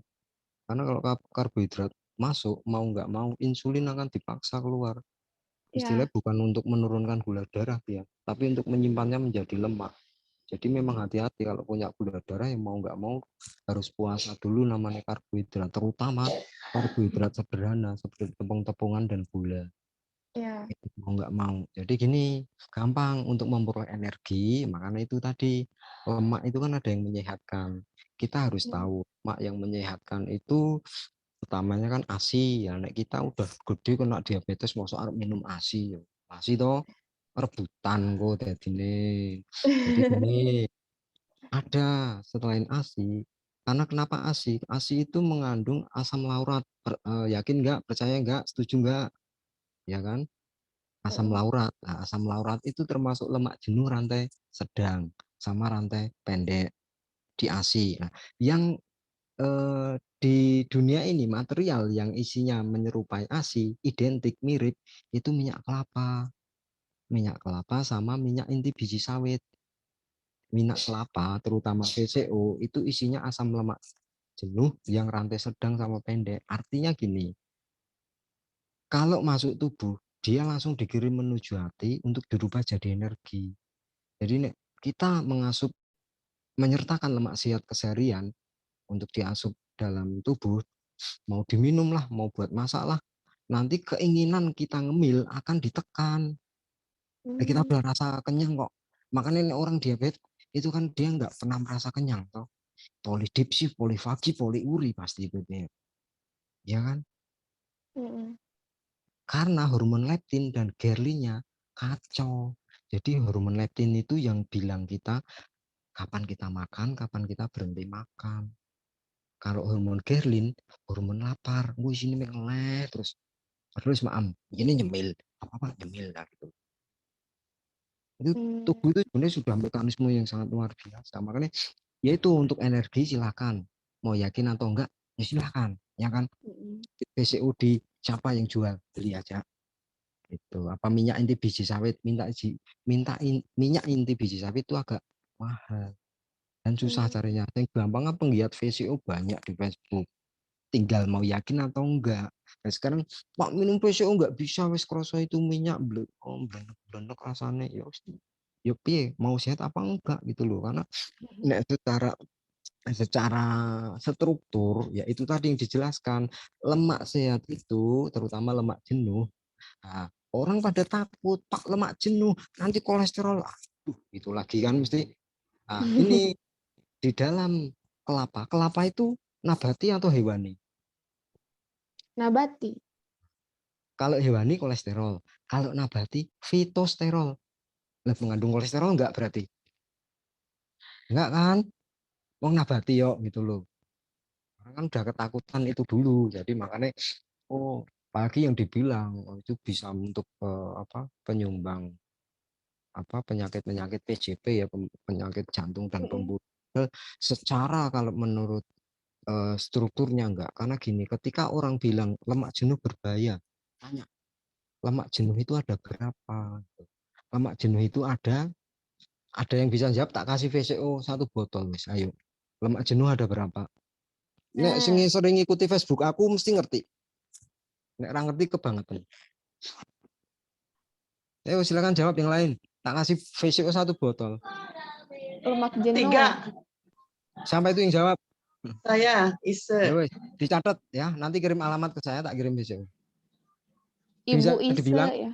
Karena kalau karbohidrat masuk, mau nggak mau insulin akan dipaksa keluar. Ya, Istilahnya bukan untuk menurunkan gula darah dia, tapi untuk menyimpannya menjadi lemak. Jadi memang hati-hati kalau punya gula darah yang mau nggak mau harus puasa dulu namanya karbohidrat, terutama karbohidrat sederhana seperti tepung-tepungan dan gula. ya. Itu mau nggak mau. Jadi gini, gampang untuk memperoleh energi, makanya itu tadi lemak itu kan ada yang menyehatkan. Kita harus Hmm. tahu lemak yang menyehatkan itu utamanya kan ASI ya. Nek kita udah gede kena diabetes mau soal minum ASI ya. ASI toh rebutan kok jadi gini, ada selain ASI. Karena kenapa ASI? ASI itu mengandung asam laurat. Yakin nggak? Percaya nggak? Setuju nggak? Ya kan? Asam Mm-mm. laurat. Nah, asam laurat itu termasuk lemak jenuh rantai sedang sama rantai pendek di ASI. Nah, yang di dunia ini material yang isinya menyerupai ASI, identik mirip itu minyak kelapa sama minyak inti biji sawit. Minyak kelapa, terutama VCO, itu isinya asam lemak jenuh yang rantai sedang sama pendek. Artinya gini, kalau masuk tubuh, dia langsung dikirim menuju hati untuk dirubah jadi energi. Jadi kita mengasup, menyertakan lemak sehat keseharian untuk diasup dalam tubuh, mau diminum lah, mau buat masak lah, nanti keinginan kita ngemil akan ditekan. Nah, kita Hmm. udah rasa kenyang kok. Makanya orang diabetes itu kan dia nggak pernah merasa kenyang toh. Polidipsi, polifagi, poliuri pasti itu dia. Ya kan? Mm-mm. Karena hormon leptin dan gerlinnya kacau. Jadi hormon leptin itu yang bilang kita kapan kita makan, kapan kita berhenti makan. Kalau hormon gerlin, hormon lapar. Gue sini mengeleh terus maam. Ini nyemil, apa nyemil lah gitu. Itu Hmm. tubuh itu sebenarnya sudah mekanisme yang sangat luar biasa. Makanya yaitu untuk energi silakan. Mau yakin atau enggak, ya silakan. Ya kan? Mm-mm. PCU di siapa yang jual, beli aja. Itu apa minyak inti biji sawit, minyak inti biji sawit itu agak mahal dan susah Hmm. carinya. Yang gampang apa penggiat VCO banyak di Facebook. Tinggal mau yakin atau enggak. Nah, sekarang Pak minum PCO enggak bisa wes kroso itu minyak blendek rasanya ya ya piye mau sehat apa enggak gitu loh, karena nek secara struktur ya itu tadi yang dijelaskan, lemak sehat itu terutama lemak jenuh. Nah, orang pada takut pak lemak jenuh nanti kolesterol, aduh itu lagi kan mesti. Nah, ini di dalam kelapa itu nabati atau hewani? Nabati. Kalau hewani kolesterol, kalau nabati fitosterol. Lah mengandung kolesterol enggak berarti? Enggak kan? Wong nabati yo gitu loh. Orang kan udah ketakutan itu dulu. Jadi makanya oh Apalagi yang dibilang itu bisa untuk penyumbang penyakit-penyakit PJP ya, penyakit jantung dan pembuluh. Secara kalau menurut strukturnya enggak, karena gini, ketika orang bilang lemak jenuh berbahaya, tanya lemak jenuh itu ada berapa? Lemak jenuh itu ada yang bisa jawab, tak kasih VCO 1 botol, Miss. Ayo. Lemak jenuh ada berapa? Nek sering ikuti Facebook aku mesti ngerti. Nek ora ngerti kebangetan. Ayo silakan jawab yang lain. Tak kasih VCO 1 botol. Lemak jenuh. 3. Sampai itu yang jawab. Saya, Ise. Ya wes, dicatat ya. Nanti kirim alamat ke saya, tak kirim VCO. Ibu Bisa Ise dibilang, ya.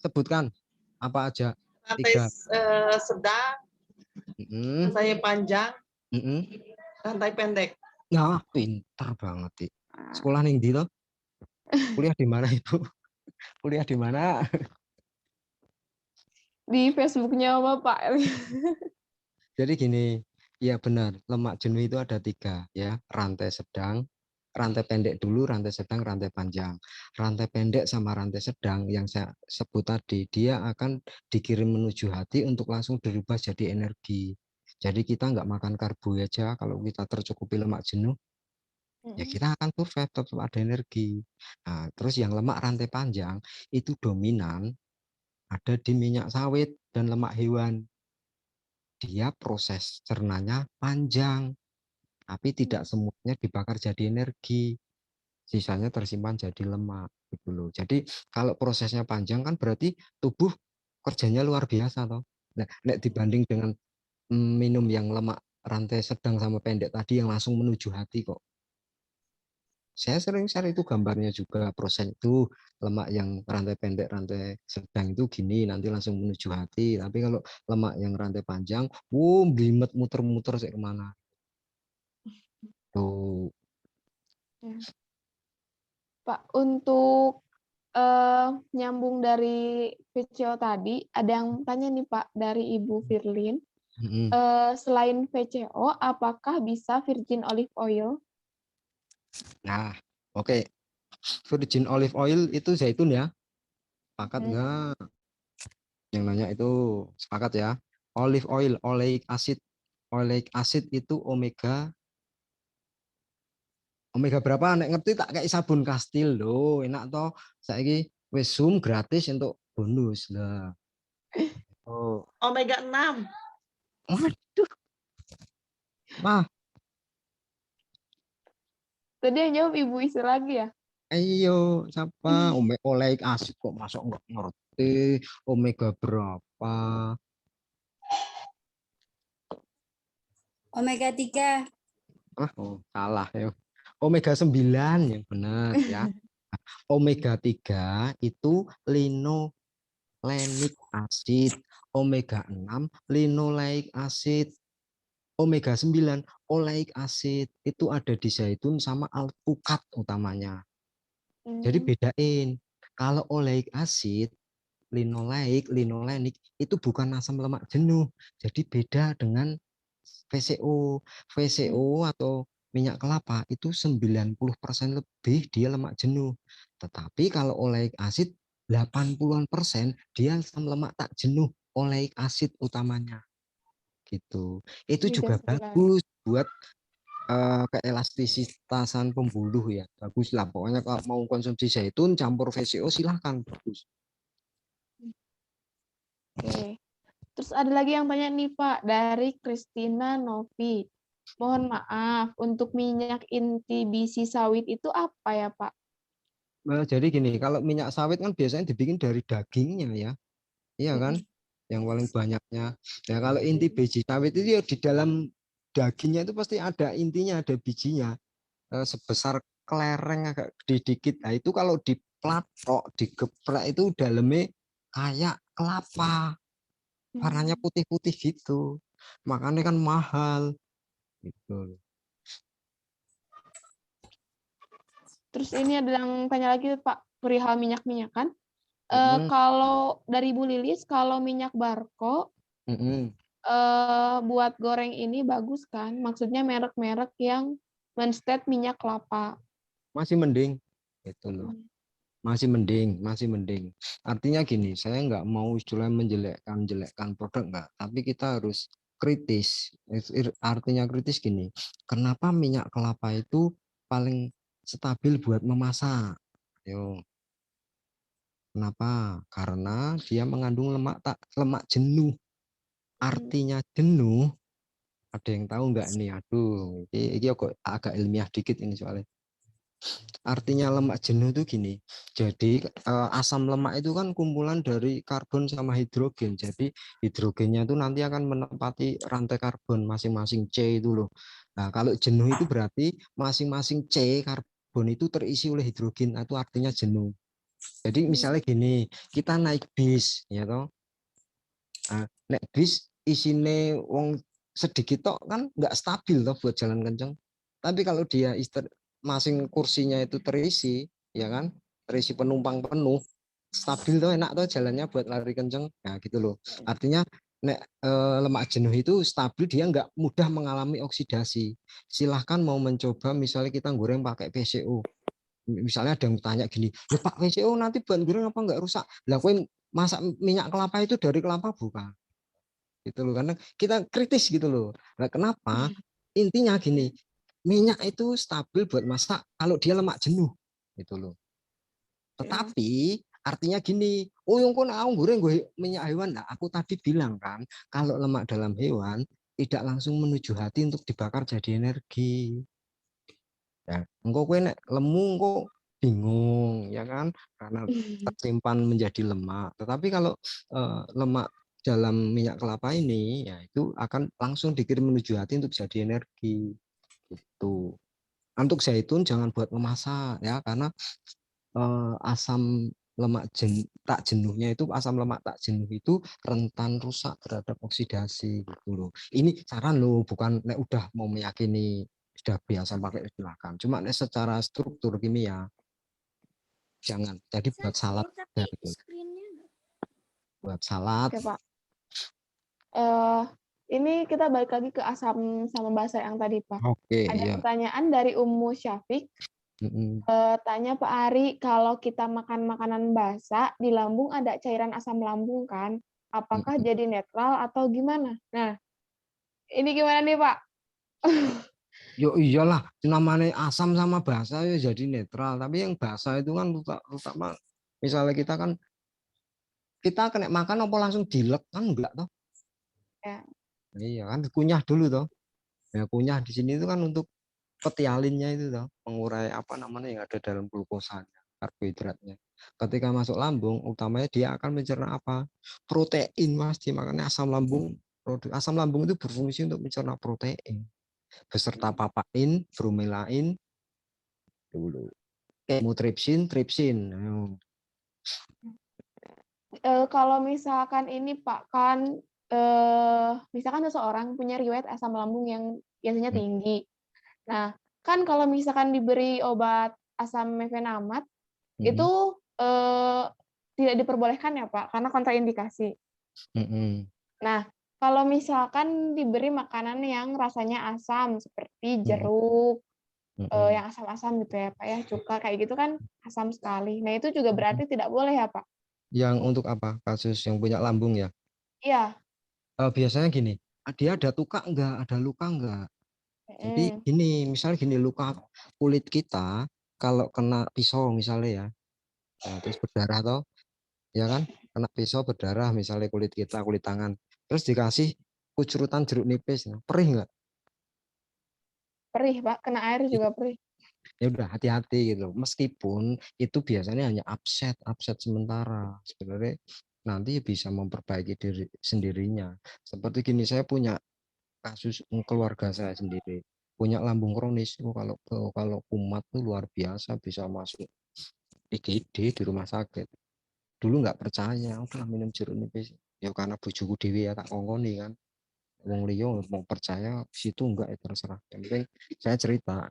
sebutkan apa aja. Rantai 3. sedang, rantai panjang, rantai pendek. Nah, pintar banget, Dik. Sekolah ning ndi to? Kuliah di mana itu? Kuliah di mana? Di Facebooknya Bapak. Jadi gini, ya benar, lemak jenuh itu ada 3 ya, rantai sedang, rantai pendek dulu, rantai sedang, rantai panjang. Rantai pendek sama rantai sedang yang saya sebut tadi, dia akan dikirim menuju hati untuk langsung dirubah jadi energi. Jadi kita nggak makan karbo aja, kalau kita tercukupi lemak jenuh, ya kita akan survive, tetap ada energi. Nah, terus yang lemak rantai panjang itu dominan ada di minyak sawit dan lemak hewan. Dia proses cernanya panjang, tapi tidak semuanya dibakar jadi energi. Sisanya tersimpan jadi lemak gitu loh. Jadi kalau prosesnya panjang kan berarti tubuh kerjanya luar biasa toh. Nah, nek dibanding dengan minum yang lemak rantai sedang sama pendek tadi yang langsung menuju hati kok. Saya sering share itu gambarnya juga, proses itu lemak yang rantai pendek, rantai sedang itu gini, nanti langsung menuju hati. Tapi kalau lemak yang rantai panjang, blimet muter-muter sih kemana. Tuh. Pak, untuk nyambung dari VCO tadi, ada yang tanya nih Pak dari Ibu Firlin. Selain VCO, apakah bisa virgin olive oil? Nah, oke. Virgin olive oil itu zaitun ya? Sepakat nggak? Yang nanya itu sepakat ya. Olive oil, oleic acid. Oleic acid itu omega berapa? Nek ngerti tak kayak sabun kastil loh. Enak toh. Saiki wis Zoom gratis untuk bonus lah. Oh. Omega 6. Waduh. Mah, Tadi yang jawab Ibu Isi lagi ya? ayo siapa? Oleic acid kok masuk nggak ngerti. Omega berapa? Omega 3. Salah ya. Omega 9 yang benar ya. Omega 3 itu linolenic acid, omega 6 linoleic acid, omega 9 oleic acid. Itu ada di zaitun sama alpukat utamanya. Jadi bedain. Kalau oleic acid, linolenic itu bukan asam lemak jenuh. Jadi beda dengan VCO. VCO atau minyak kelapa itu 90% lebih dia lemak jenuh. Tetapi kalau oleic acid 80% dia asam lemak tak jenuh, oleic acid utamanya. Gitu. Itu juga bagus buat keelastisitasan pembuluh ya. Bagus lah. Pokoknya kalau mau konsumsi zaitun campur VCO silahkan, bagus. Oke. Terus ada lagi yang tanya nih Pak, dari Christina Novi. Mohon maaf, untuk minyak inti biji sawit itu apa ya Pak? Jadi gini, kalau minyak sawit kan biasanya dibikin dari dagingnya ya. Iya kan? Yang paling banyaknya. Ya kalau inti biji sawit itu ya di dalam dagingnya itu pasti ada intinya, ada bijinya. Sebesar kelereng agak gede dikit. Nah itu kalau diplatok, digeprek itu dalamnya kayak kelapa. Warnanya putih-putih gitu. Makanya kan mahal. Gitu. Terus ini ada yang tanya lagi Pak, perihal minyak-minyakan. Kalau dari Bu Lilis, kalau minyak Barco buat goreng ini bagus kan? Maksudnya merek-merek yang menstate minyak kelapa. Masih mending. Gitu loh. masih mending. Artinya gini, saya nggak mau istilahnya menjelekkan produk nggak, tapi kita harus kritis. Artinya kritis gini, kenapa minyak kelapa itu paling stabil buat memasak? Yo, kenapa? Karena dia mengandung lemak jenuh. Artinya jenuh, ada yang tahu nggak nih? Aduh, ini kok agak ilmiah dikit ini soalnya. Artinya lemak jenuh itu gini. Jadi asam lemak itu kan kumpulan dari karbon sama hidrogen. Jadi hidrogennya itu nanti akan menempati rantai karbon masing-masing C itu loh. Nah, kalau jenuh itu berarti masing-masing C karbon itu terisi oleh hidrogen. Itu artinya jenuh. Jadi misalnya gini, kita naik bis, ya toh. Nah, naik bis isine wong sedikit tok kan nggak stabil toh buat jalan kenceng. Tapi kalau dia masing kursinya itu terisi, ya kan, terisi penumpang penuh, stabil tuh enak tuh jalannya buat lari kenceng. Nah gitu loh. Artinya lemak jenuh itu stabil, dia nggak mudah mengalami oksidasi. Silahkan mau mencoba, misalnya kita goreng pakai PCO. Misalnya ada yang tanya gini, ya Pak, PCO nanti bahan goreng apa nggak rusak? Lah masak minyak kelapa itu dari kelapa bukan? Gitu loh, karena kita kritis gitu loh. Nah, kenapa? Intinya gini, minyak itu stabil buat masak kalau dia lemak jenuh gitu loh. Tetapi artinya gini, oh yang kau mau goreng gue minyak hewan. Nah, aku tadi bilang kan, kalau lemak dalam hewan tidak langsung menuju hati untuk dibakar jadi energi. Ya, engkau kue nek lemu engkau bingung ya kan, karena tersimpan menjadi lemak. Tetapi kalau lemak dalam minyak kelapa ini ya itu akan langsung dikirim menuju hati untuk jadi energi gitu. Untuk zaitun jangan buat memasak ya, karena asam lemak tak jenuhnya itu, asam lemak tak jenuh itu rentan rusak terhadap oksidasi gitu loh. Ini saran loh, bukan nek udah mau meyakini sudah biasa pakai silakan. Cuma nek secara struktur kimia jangan. Jadi buat salad ya, gitu. Buat salad. Oke, Pak. Ini kita balik lagi ke asam sama basa yang tadi, Pak. Oke, Ada ya. pertanyaan dari Ummu Syafiq. Tanya Pak Ari, kalau kita makan makanan basa, di lambung ada cairan asam lambung kan? Apakah jadi netral atau gimana? Nah, ini gimana nih Pak? Yo iyalah, namanya asam sama basa ya jadi netral. Tapi yang basa itu kan rusak misalnya kita kena makan apa langsung dilek kan enggak toh? Ya. Iya kan kunyah dulu toh. Ya kunyah di sini itu kan untuk petialinnya itu toh, mengurai apa namanya yang ada dalam glukosanya, karbohidratnya. Ketika masuk lambung, utamanya dia akan mencerna apa? Protein, Mas. Makanya asam lambung itu berfungsi untuk mencerna protein beserta papain, bromelain dulu. Kemotripsin, tripsin. Kalau misalkan ini Pak, kan misalkan seseorang punya riwayat asam lambung yang biasanya tinggi. Nah, kan kalau misalkan diberi obat asam mefenamat, itu tidak diperbolehkan ya Pak, karena kontraindikasi. Nah, kalau misalkan diberi makanan yang rasanya asam, seperti jeruk, yang asam-asam gitu ya Pak ya, cuka, kayak gitu kan asam sekali. Nah, itu juga berarti tidak boleh ya Pak? Yang untuk apa? Kasus yang punya lambung ya? Iya. Biasanya gini, dia ada luka enggak, ada luka enggak? Jadi gini, misalnya gini, luka kulit kita kalau kena pisau misalnya ya, nah, terus berdarah toh, ya kan? Kena pisau berdarah misalnya kulit kita, kulit tangan, terus dikasih kucurutan jeruk nipis, nah, perih enggak? Perih Pak, kena air juga perih. Ya udah hati-hati gitu. Meskipun itu biasanya hanya upset sementara. Sebenarnya nanti bisa memperbaiki diri sendirinya. Seperti gini, saya punya kasus keluarga saya sendiri punya lambung kronis. Kalau kumat tuh luar biasa, bisa masuk IGD di rumah sakit. Dulu nggak percaya, udah minum jeruk nipis. Ya karena bojoku dewi ya tak kongkoni kan. Wong liya mau percaya situ enggak ya terserah. Yang penting saya cerita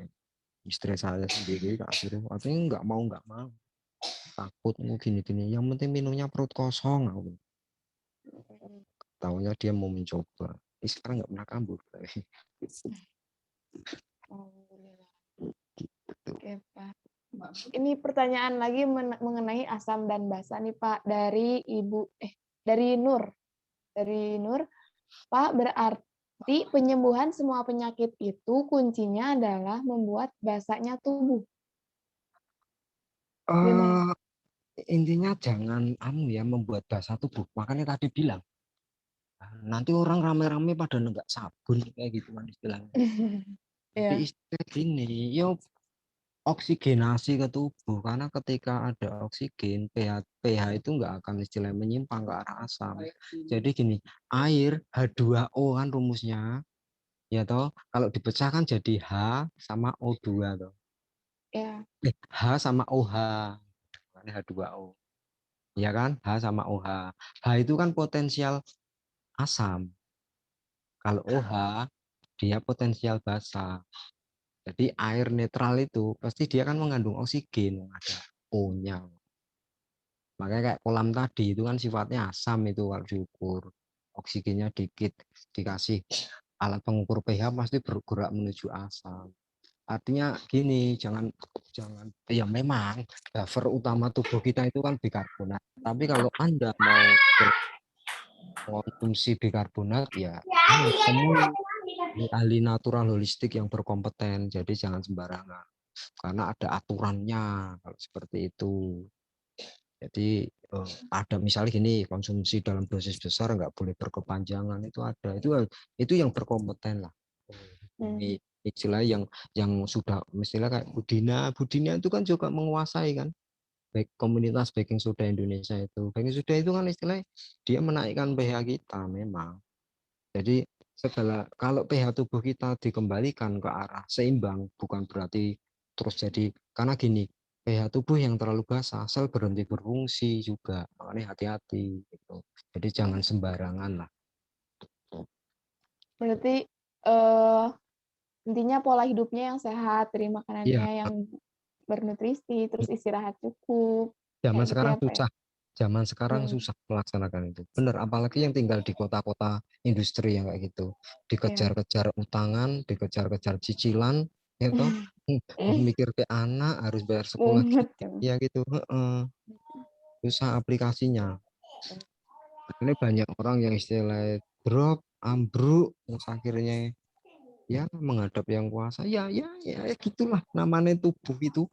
istri saya sendiri akhirnya nggak mau takut gini-gini. Yang penting minumnya perut kosong. Tahunya dia mau mencoba. Sekarang nggak pernah kambuh. Alhamdulillah. Oke Pak. Ini pertanyaan lagi mengenai asam dan basa nih Pak dari dari Nur. Dari Nur, Pak, berarti penyembuhan semua penyakit itu kuncinya adalah membuat basahnya tubuh. Gimana? Intinya jangan membuat basah tubuh. Makanya tadi bilang nanti orang rame-rame pada nenggak sabun kayak gitu kan istilahnya. Jadi Ya. istilah gini, oksigenasi ke tubuh karena ketika ada oksigen pH itu nggak akan istilah menyimpang ke arah asam. Jadi gini, air H2O kan rumusnya, ya toh kalau dipecahkan jadi H sama O2 toh. Ya. H sama OH, ini H2O. Ya kan? H sama OH. H itu kan potensial asam. Kalau OH dia potensial basa. Jadi air netral itu pasti dia kan mengandung oksigen, ada O-nya. Makanya kayak kolam tadi itu kan sifatnya asam itu kalau diukur. Oksigennya dikit, dikasih alat pengukur pH pasti bergerak menuju asam. Artinya gini, jangan ya memang buffer utama tubuh kita itu kan bikarbonat. Tapi kalau Anda mau konsumsi bikarbonat ya temui ahli natural holistik yang berkompeten. Jadi jangan sembarangan. Karena ada aturannya kalau seperti itu. Jadi ada misalnya gini, konsumsi dalam dosis besar nggak boleh berkepanjangan, itu ada. Itu yang berkompeten lah. Ini istilah yang sudah istilah kayak Budina itu kan juga menguasai kan baik komunitas baking soda Indonesia itu. Baking soda itu kan istilahnya dia menaikkan pH kita memang. Jadi kalau pH tubuh kita dikembalikan ke arah seimbang, bukan berarti terus jadi, karena gini, pH tubuh yang terlalu basah, sel berhenti berfungsi juga, makanya hati-hati gitu. Jadi jangan sembarangan lah. Berarti intinya pola hidupnya yang sehat, dari Iya, makanannya yang bernutrisi, terus istirahat cukup, zaman kayak gitu sekarang ya Pak ya. susah. Zaman sekarang susah melaksanakan itu. Benar, apalagi yang tinggal di kota-kota industri yang kayak gitu. Dikejar-kejar utangan, dikejar-kejar cicilan, ya toh. Mikir ke anak harus bayar sekolah Banget gitu, kan. ya gitu. Susah aplikasinya. Ini banyak orang yang istilah drop, ambruk, terus akhirnya ya menghadap yang kuasa. Ya gitulah namanya tubuh itu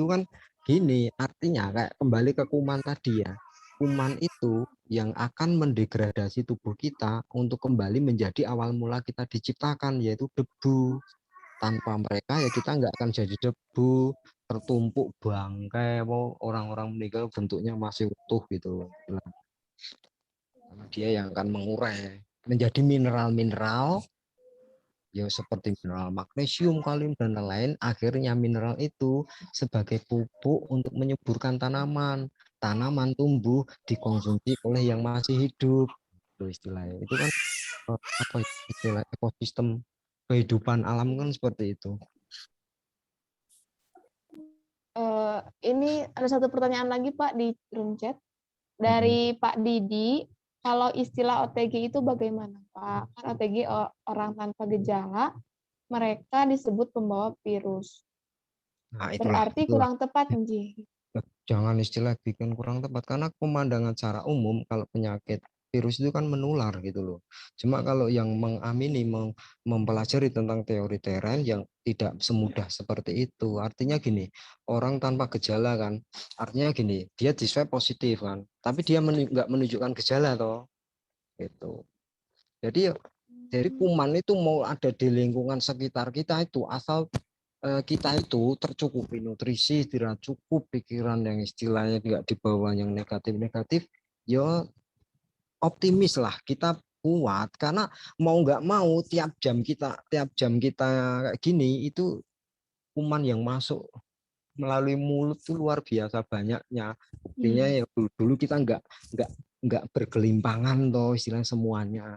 kan gini, artinya kayak kembali ke kuman tadi ya. Kuman itu yang akan mendegradasi tubuh kita untuk kembali menjadi awal mula kita diciptakan, yaitu debu. Tanpa mereka ya kita nggak akan jadi debu, tertumpuk bangkai, orang-orang meninggal bentuknya masih utuh gitu. Karena dia yang akan mengurai menjadi mineral-mineral ya seperti mineral magnesium, kalium dan lain-lain. Akhirnya mineral itu sebagai pupuk untuk menyuburkan tanaman. Tanaman tumbuh dikonsumsi oleh yang masih hidup. Itu istilahnya. Itu kan apa istilah ekosistem kehidupan alam kan seperti itu. Ini ada satu pertanyaan lagi Pak di room chat dari Pak Didi. Kalau istilah OTG itu bagaimana Pak? Kan OTG orang tanpa gejala, mereka disebut pembawa virus. Nah, Berarti itulah. kurang tepat nih. Jangan istilah bikin kurang tepat karena pemandangan secara umum kalau penyakit virus itu kan menular gitu loh. Cuma kalau yang mengamini mempelajari tentang teori teren yang tidak semudah seperti itu. Artinya gini, orang tanpa gejala kan, artinya gini, dia di swab positif kan, tapi dia nggak menunjukkan gejala toh. Gitu. Jadi dari kuman itu mau ada di lingkungan sekitar kita itu asal kita itu tercukupi nutrisi, tidak cukup pikiran yang istilahnya tidak dibawa yang negatif-negatif, ya optimis lah kita kuat karena mau nggak mau tiap jam kita kayak gini itu kuman yang masuk melalui mulut itu luar biasa banyaknya. Buktinya ya dulu kita nggak bergelimpangan toh istilahnya semuanya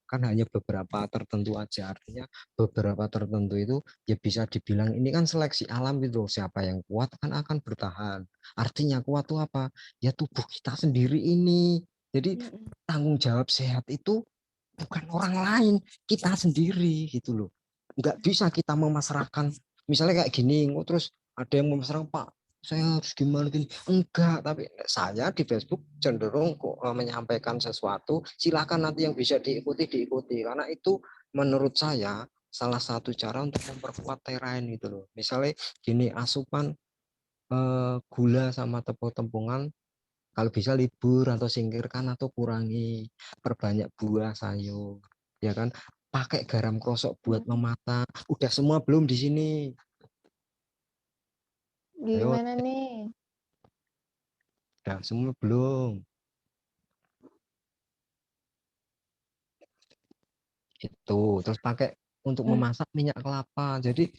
kan hanya beberapa tertentu aja, artinya beberapa tertentu itu ya bisa dibilang ini kan seleksi alam gitu, siapa yang kuat kan akan bertahan. Artinya kuat itu apa ya, tubuh kita sendiri ini. Jadi tanggung jawab sehat itu bukan orang lain, kita sendiri gitu loh. Nggak bisa kita memasrahkan misalnya kayak gini terus Ada yang memasarkan, Pak, saya harus gimana gini. Enggak, tapi saya di Facebook cenderung kok menyampaikan sesuatu, silakan nanti yang bisa diikuti. Karena itu menurut saya salah satu cara untuk memperkuat terain gitu loh. Misalnya gini, asupan gula sama tepung-tepungan kalau bisa libur atau singkirkan atau kurangi, perbanyak buah sayur, ya kan? Pakai garam krosok buat memasak. Udah semua belum di sini? Ayo, Gimana nih? udah semua belum? Itu terus pakai untuk memasak minyak kelapa. Jadi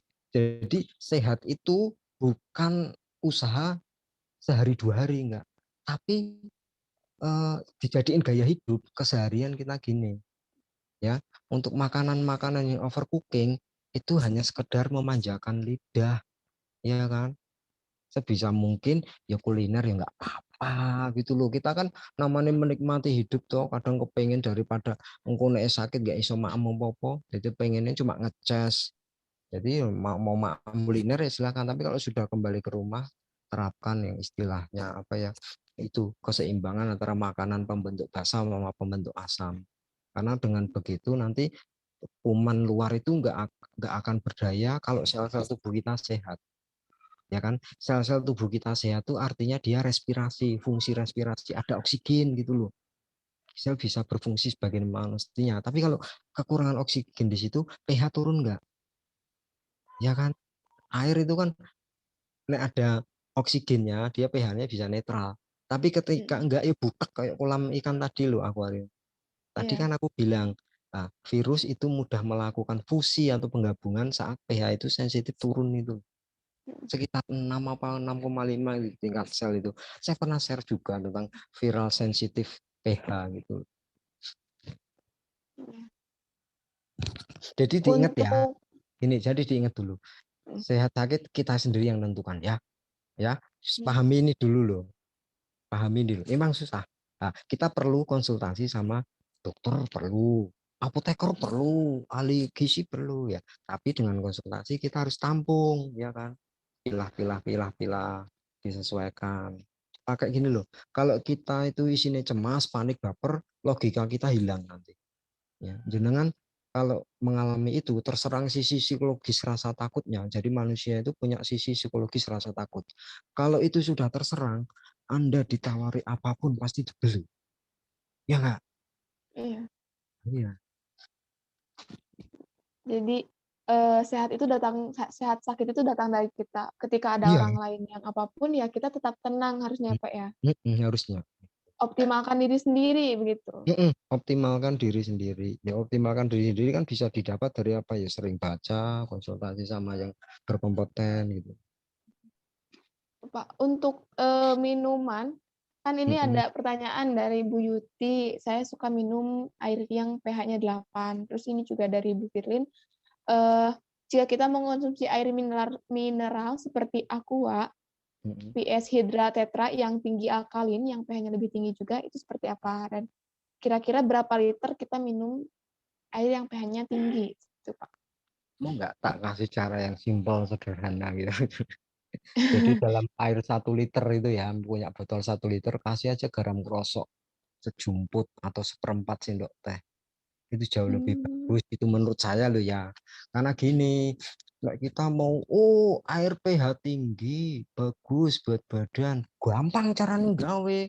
sehat itu bukan usaha sehari 2 hari, enggak, tapi dijadiin gaya hidup keseharian kita gini ya. Untuk makanan-makanan yang overcooking itu hanya sekedar memanjakan lidah, ya kan. Sebisa mungkin ya kuliner ya nggak apa-apa gitu loh. Kita kan namanya menikmati hidup tuh, kadang kepengen daripada engko nek sakit gak iso maem apa-apa, jadi pengennya cuma ngecas. Jadi mau maem kuliner ya silakan, tapi kalau sudah kembali ke rumah terapkan yang istilahnya apa ya, itu keseimbangan antara makanan pembentuk basa sama pembentuk asam. Karena dengan begitu nanti kuman luar itu nggak akan berdaya kalau sel-sel tubuh kita sehat, ya kan. Sel-sel tubuh kita sehat itu artinya dia respirasi, fungsi respirasi, ada oksigen gitu loh, sel bisa berfungsi sebagai manusia. Tapi kalau kekurangan oksigen di situ, pH turun nggak, ya kan. Air itu kan nek ada oksigennya dia pH-nya bisa netral, tapi ketika enggak ya butek kayak kolam ikan tadi loh, akuarium tadi Iya. kan aku bilang, virus itu mudah melakukan fusi atau penggabungan saat pH itu sensitif turun itu sekitar 6 apa 6,5 di tingkat sel itu. Saya pernah share juga tentang viral sensitif pH gitu. Jadi diingat ya, Untuk ini jadi diingat dulu. Sehat sakit kita sendiri yang tentukan ya. Ya, Hmm. pahami ini dulu loh. Pahami dulu. Memang susah. Nah, kita perlu konsultasi sama dokter, perlu apoteker, perlu ahli gizi, perlu ya. Tapi dengan konsultasi kita harus tampung, ya kan. Pilah, disesuaikan. Pakai gini loh. Kalau kita itu isinya cemas, panik, baper, logika kita hilang nanti. Ya, jenengan kalau mengalami itu terserang sisi psikologis rasa takutnya. Jadi manusia itu punya sisi psikologis rasa takut. Kalau itu sudah terserang, Anda ditawari apapun pasti dibeli. Ya enggak? Iya. Iya. Jadi sehat sakit itu datang dari kita. Ketika ada Iya. orang lain yang apapun ya kita tetap tenang harusnya Pak ya. Harusnya. Optimalkan diri sendiri begitu. Optimalkan diri sendiri. Ya optimalkan diri sendiri kan bisa didapat dari apa ya? Sering baca, konsultasi sama yang berkompeten gitu. Pak, untuk minuman kan ini ada pertanyaan dari Bu Yuti. Saya suka minum air yang pH-nya 8. Terus ini juga dari Bu Firlin. Jika kita mengonsumsi air mineral seperti aqua, PS Hydra Tetra yang tinggi alkalin, yang pH-nya lebih tinggi juga, itu seperti apa? Dan kira-kira berapa liter kita minum air yang pH-nya tinggi? Itu, Pak. Mau nggak tak kasih cara yang simpel, sederhana gitu. Jadi dalam air 1 liter itu ya, punya botol 1 liter, kasih aja garam krosok sejumput atau seperempat sendok teh. Itu jauh lebih bagus itu menurut saya loh ya. Karena gini, kita mau air pH tinggi bagus buat badan, gampang caranya gawe.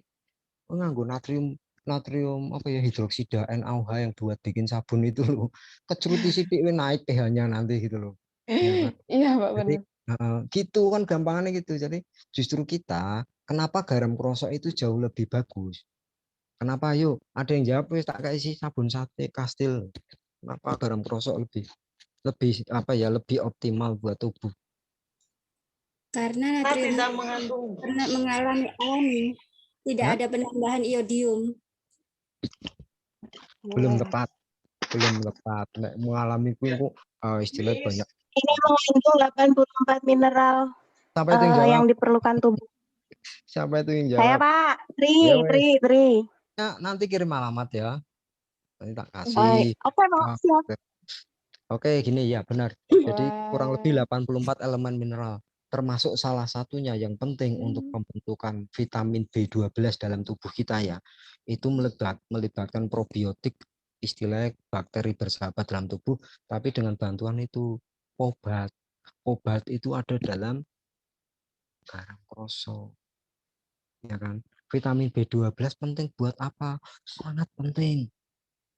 Nganggo natrium natrium apa ya, hidroksida NaOH yang buat bikin sabun itu loh. Keceruti sithik naik pH-nya nanti gitu loh. Ya kan? Iya, Pak, Jadi benar. gitu kan gampangannya gitu. Jadi justru kita kenapa garam krosok itu jauh lebih bagus? Kenapa? Yuk, ada yang jawab, wis tak kasih sabun sate kastil. Kenapa garam krosok lebih lebih apa ya, lebih optimal buat tubuh? Karena natrium Tidak mengandung. mengalami tidak Hah? ada penambahan iodium. Belum tepat, belum tepat. Nek mengalami itu istilahnya banyak. Ini mengandung 84 mineral Siapa itu yang jawab? yang diperlukan tubuh. Siapa itu yang Saya jawab? Pak, Ya wes. Tri. Ya, nanti kirim alamat ya. Nanti tak Oke kasih. Pak, siap. Oke, gini ya benar. Jadi kurang lebih 84 elemen mineral. termasuk salah satunya yang penting untuk pembentukan vitamin B12 dalam tubuh kita ya, itu melibatkan probiotik, istilahnya bakteri bersahabat dalam tubuh, tapi dengan bantuan itu obat. Obat itu ada dalam garam kroso, ya kan? Vitamin B12 penting buat apa? Sangat penting.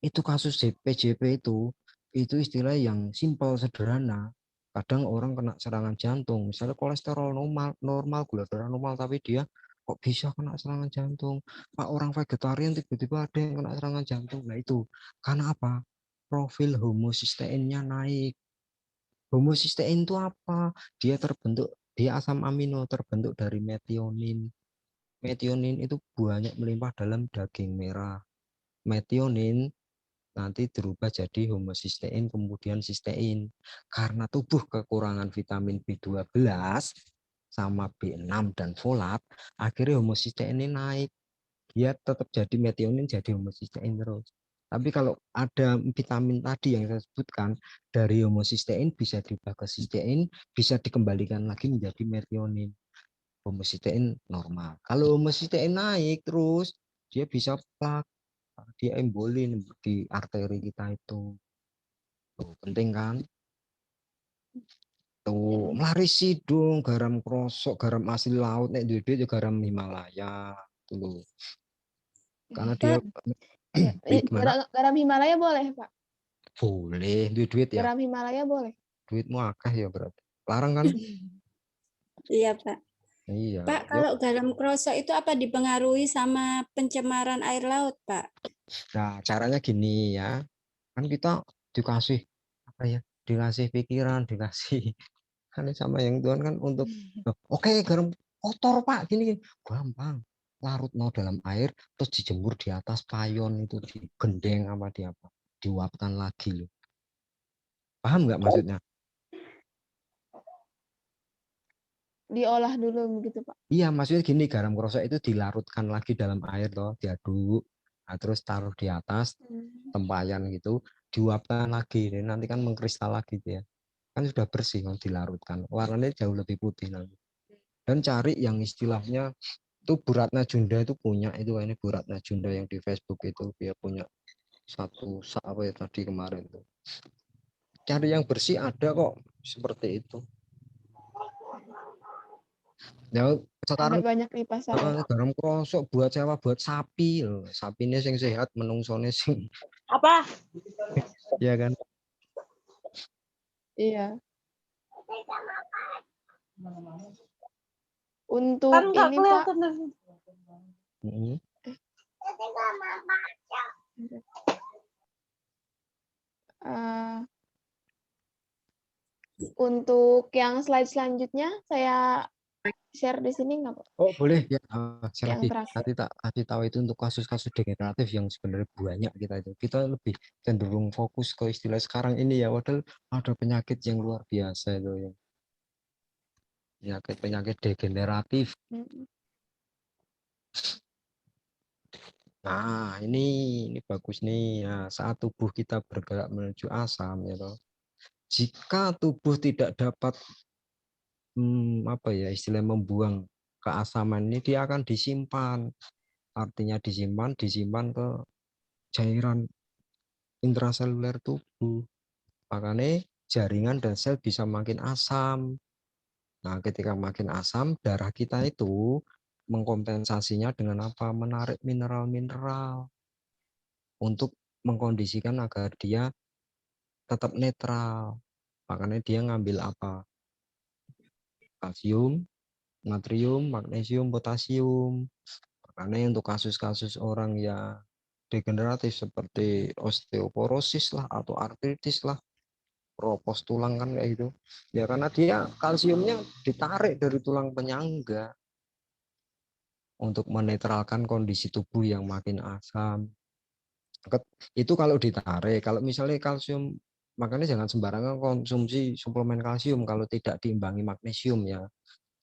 Itu kasus PJP itu istilah yang simpel sederhana. Kadang orang kena serangan jantung, misalnya kolesterol normal, gula darah normal, tapi dia kok bisa kena serangan jantung. Pak, orang vegetarian tiba-tiba ada yang kena serangan jantung. Nah itu karena apa? Profil homosisteinnya naik. Homosistein itu apa? Dia asam amino terbentuk dari metionin. Metionin itu banyak melimpah dalam daging merah. Metionin nanti berubah jadi homosistein kemudian sistein. Karena tubuh kekurangan vitamin B12 sama B6 dan folat, akhirnya homosistein ini naik. Dia tetap jadi metionin, jadi homosistein terus. Tapi kalau ada vitamin tadi yang saya sebutkan, dari homosistein bisa diubah ke sistein, bisa dikembalikan lagi menjadi metionin. Homosistein normal. Kalau homosistein naik terus, dia bisa plak, dia embolin di arteri kita itu. Tuh, penting kan? Tuh, larisi dong garam krosok, garam asli laut, nek duit garam Himalaya. Tuh. Karena dia garam Himalaya boleh, Pak? boleh, duit ya. Garam Himalaya boleh. Duitmu akeh ya berarti. Larang kan? Iya, Pak. Iya. Pak, kalau garam krosok itu apa dipengaruhi sama pencemaran air laut, Pak? Nah, caranya gini ya. Kan kita dikasih apa ya? Dikasih pikiran, dikasih kan sama yang Tuhan kan untuk oke, garam kotor Pak gini, gampang. Larut mau dalam air terus dijemur di atas payon itu, digendeng apa di apa, diuapkan lagi loh. Paham nggak maksudnya? Diolah dulu begitu, Pak. Iya, maksudnya gini, garam krosok itu dilarutkan lagi dalam air toh, diaduk, nah, terus taruh di atas tempayan gitu, diuapkan lagi, dan nanti kan mengkristal lagi ya. Kan sudah bersih kan dilarutkan, warnanya jauh lebih putih nanti. Dan cari yang istilahnya itu Bu Ratna Junda itu punya itu, ini Bu Ratna Junda yang di Facebook itu dia punya satu apa ya tadi kemarin tuh. Cari yang bersih ada kok seperti itu. Ya sekarang ada banyak di pasar. garam krosok buat sewa buat sapi loh. Sapine sing sehat, menungsone sing Apa? ya kan. Iya. Untuk Kan nggak ini, Pak. Untuk yang slide selanjutnya saya share di sini nggak, Pak? Oh boleh ya, saya Yang lagi terakhir. nanti tak kasih tahu itu untuk kasus-kasus degeneratif yang sebenarnya banyak kita lebih cenderung fokus ke istilah sekarang ini ya, padahal ada penyakit yang luar biasa itu ya, penyakit degeneratif. Nah ini bagus nih ya, saat tubuh kita bergerak menuju asam ya toh. Jika tubuh tidak dapat apa ya istilah membuang keasaman ini, dia akan disimpan. Artinya disimpan ke cairan intraseluler tubuh. Makanya jaringan dan sel bisa makin asam. Nah, ketika makin asam, darah kita itu mengkompensasinya dengan apa? Menarik mineral-mineral untuk mengkondisikan agar dia tetap netral. Makanya dia ngambil apa? Kalsium, natrium, magnesium, potasium. Makanya untuk kasus-kasus orang yang degeneratif seperti osteoporosis lah atau artritis lah, ropos tulang kan kayak gitu. Ya karena dia kalsiumnya ditarik dari tulang penyangga untuk menetralkan kondisi tubuh yang makin asam. Itu kalau ditarik, kalau misalnya kalsium, makanya jangan sembarangan konsumsi suplemen kalsium kalau tidak diimbangi magnesium ya.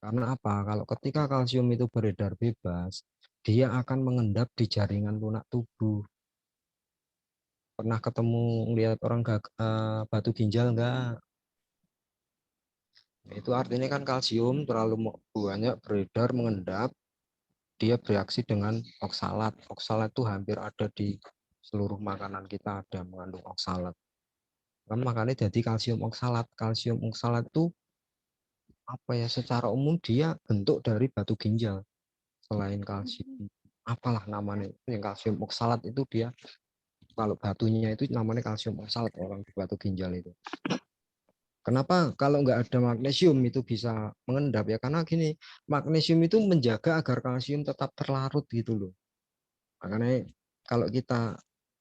Karena apa? Kalau ketika kalsium itu beredar bebas, dia akan mengendap di jaringan lunak tubuh. Pernah ketemu lihat orang batu ginjal enggak? Itu artinya kan kalsium terlalu banyak beredar mengendap, dia bereaksi dengan oksalat. Oksalat itu hampir ada di seluruh makanan kita, ada mengandung oksalat. Kan makanya jadi kalsium oksalat. Kalsium oksalat itu apa ya? Secara umum dia bentuk dari batu ginjal. Selain kalsium, apalah namanya? Yang kalsium oksalat itu dia kalau batunya itu namanya kalsium oksalat orang di batu ginjal itu. Kenapa kalau nggak ada magnesium itu bisa mengendap ya? Karena gini, magnesium itu menjaga agar kalsium tetap terlarut gitu loh. Makanya kalau kita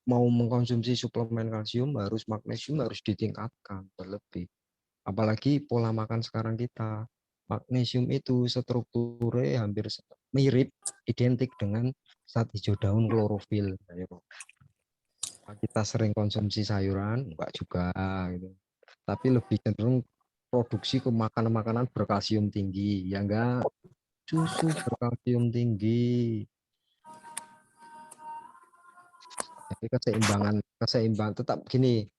mau mengkonsumsi suplemen kalsium harus magnesium harus ditingkatkan berlebih. Apalagi pola makan sekarang kita. Magnesium itu strukturnya hampir mirip, identik dengan zat hijau daun klorofil. Kita sering konsumsi sayuran, enggak juga gitu. Tapi lebih cenderung produksi ke makanan-makanan berkalsium tinggi, ya enggak susu berkalsium tinggi. Jadi keseimbangan tetap gini,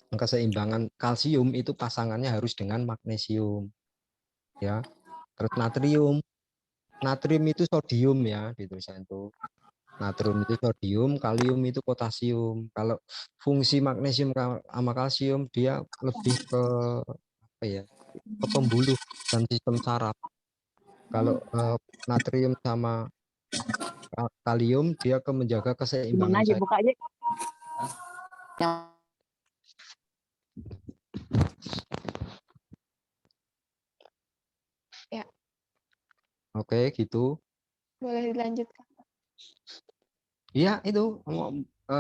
keseimbangan kalsium itu pasangannya harus dengan magnesium, ya. Terus natrium, natrium itu sodium ya di tulisan itu. Natrium itu sodium, kalium itu potasium. Kalau fungsi magnesium sama kalsium dia lebih ke apa ya? Ke pembuluh dan sistem saraf. Kalau natrium sama kalium dia ke menjaga Gimana keseimbangan aja saya. buka aja. Ya, Oke, gitu. boleh dilanjutkan. Iya, itu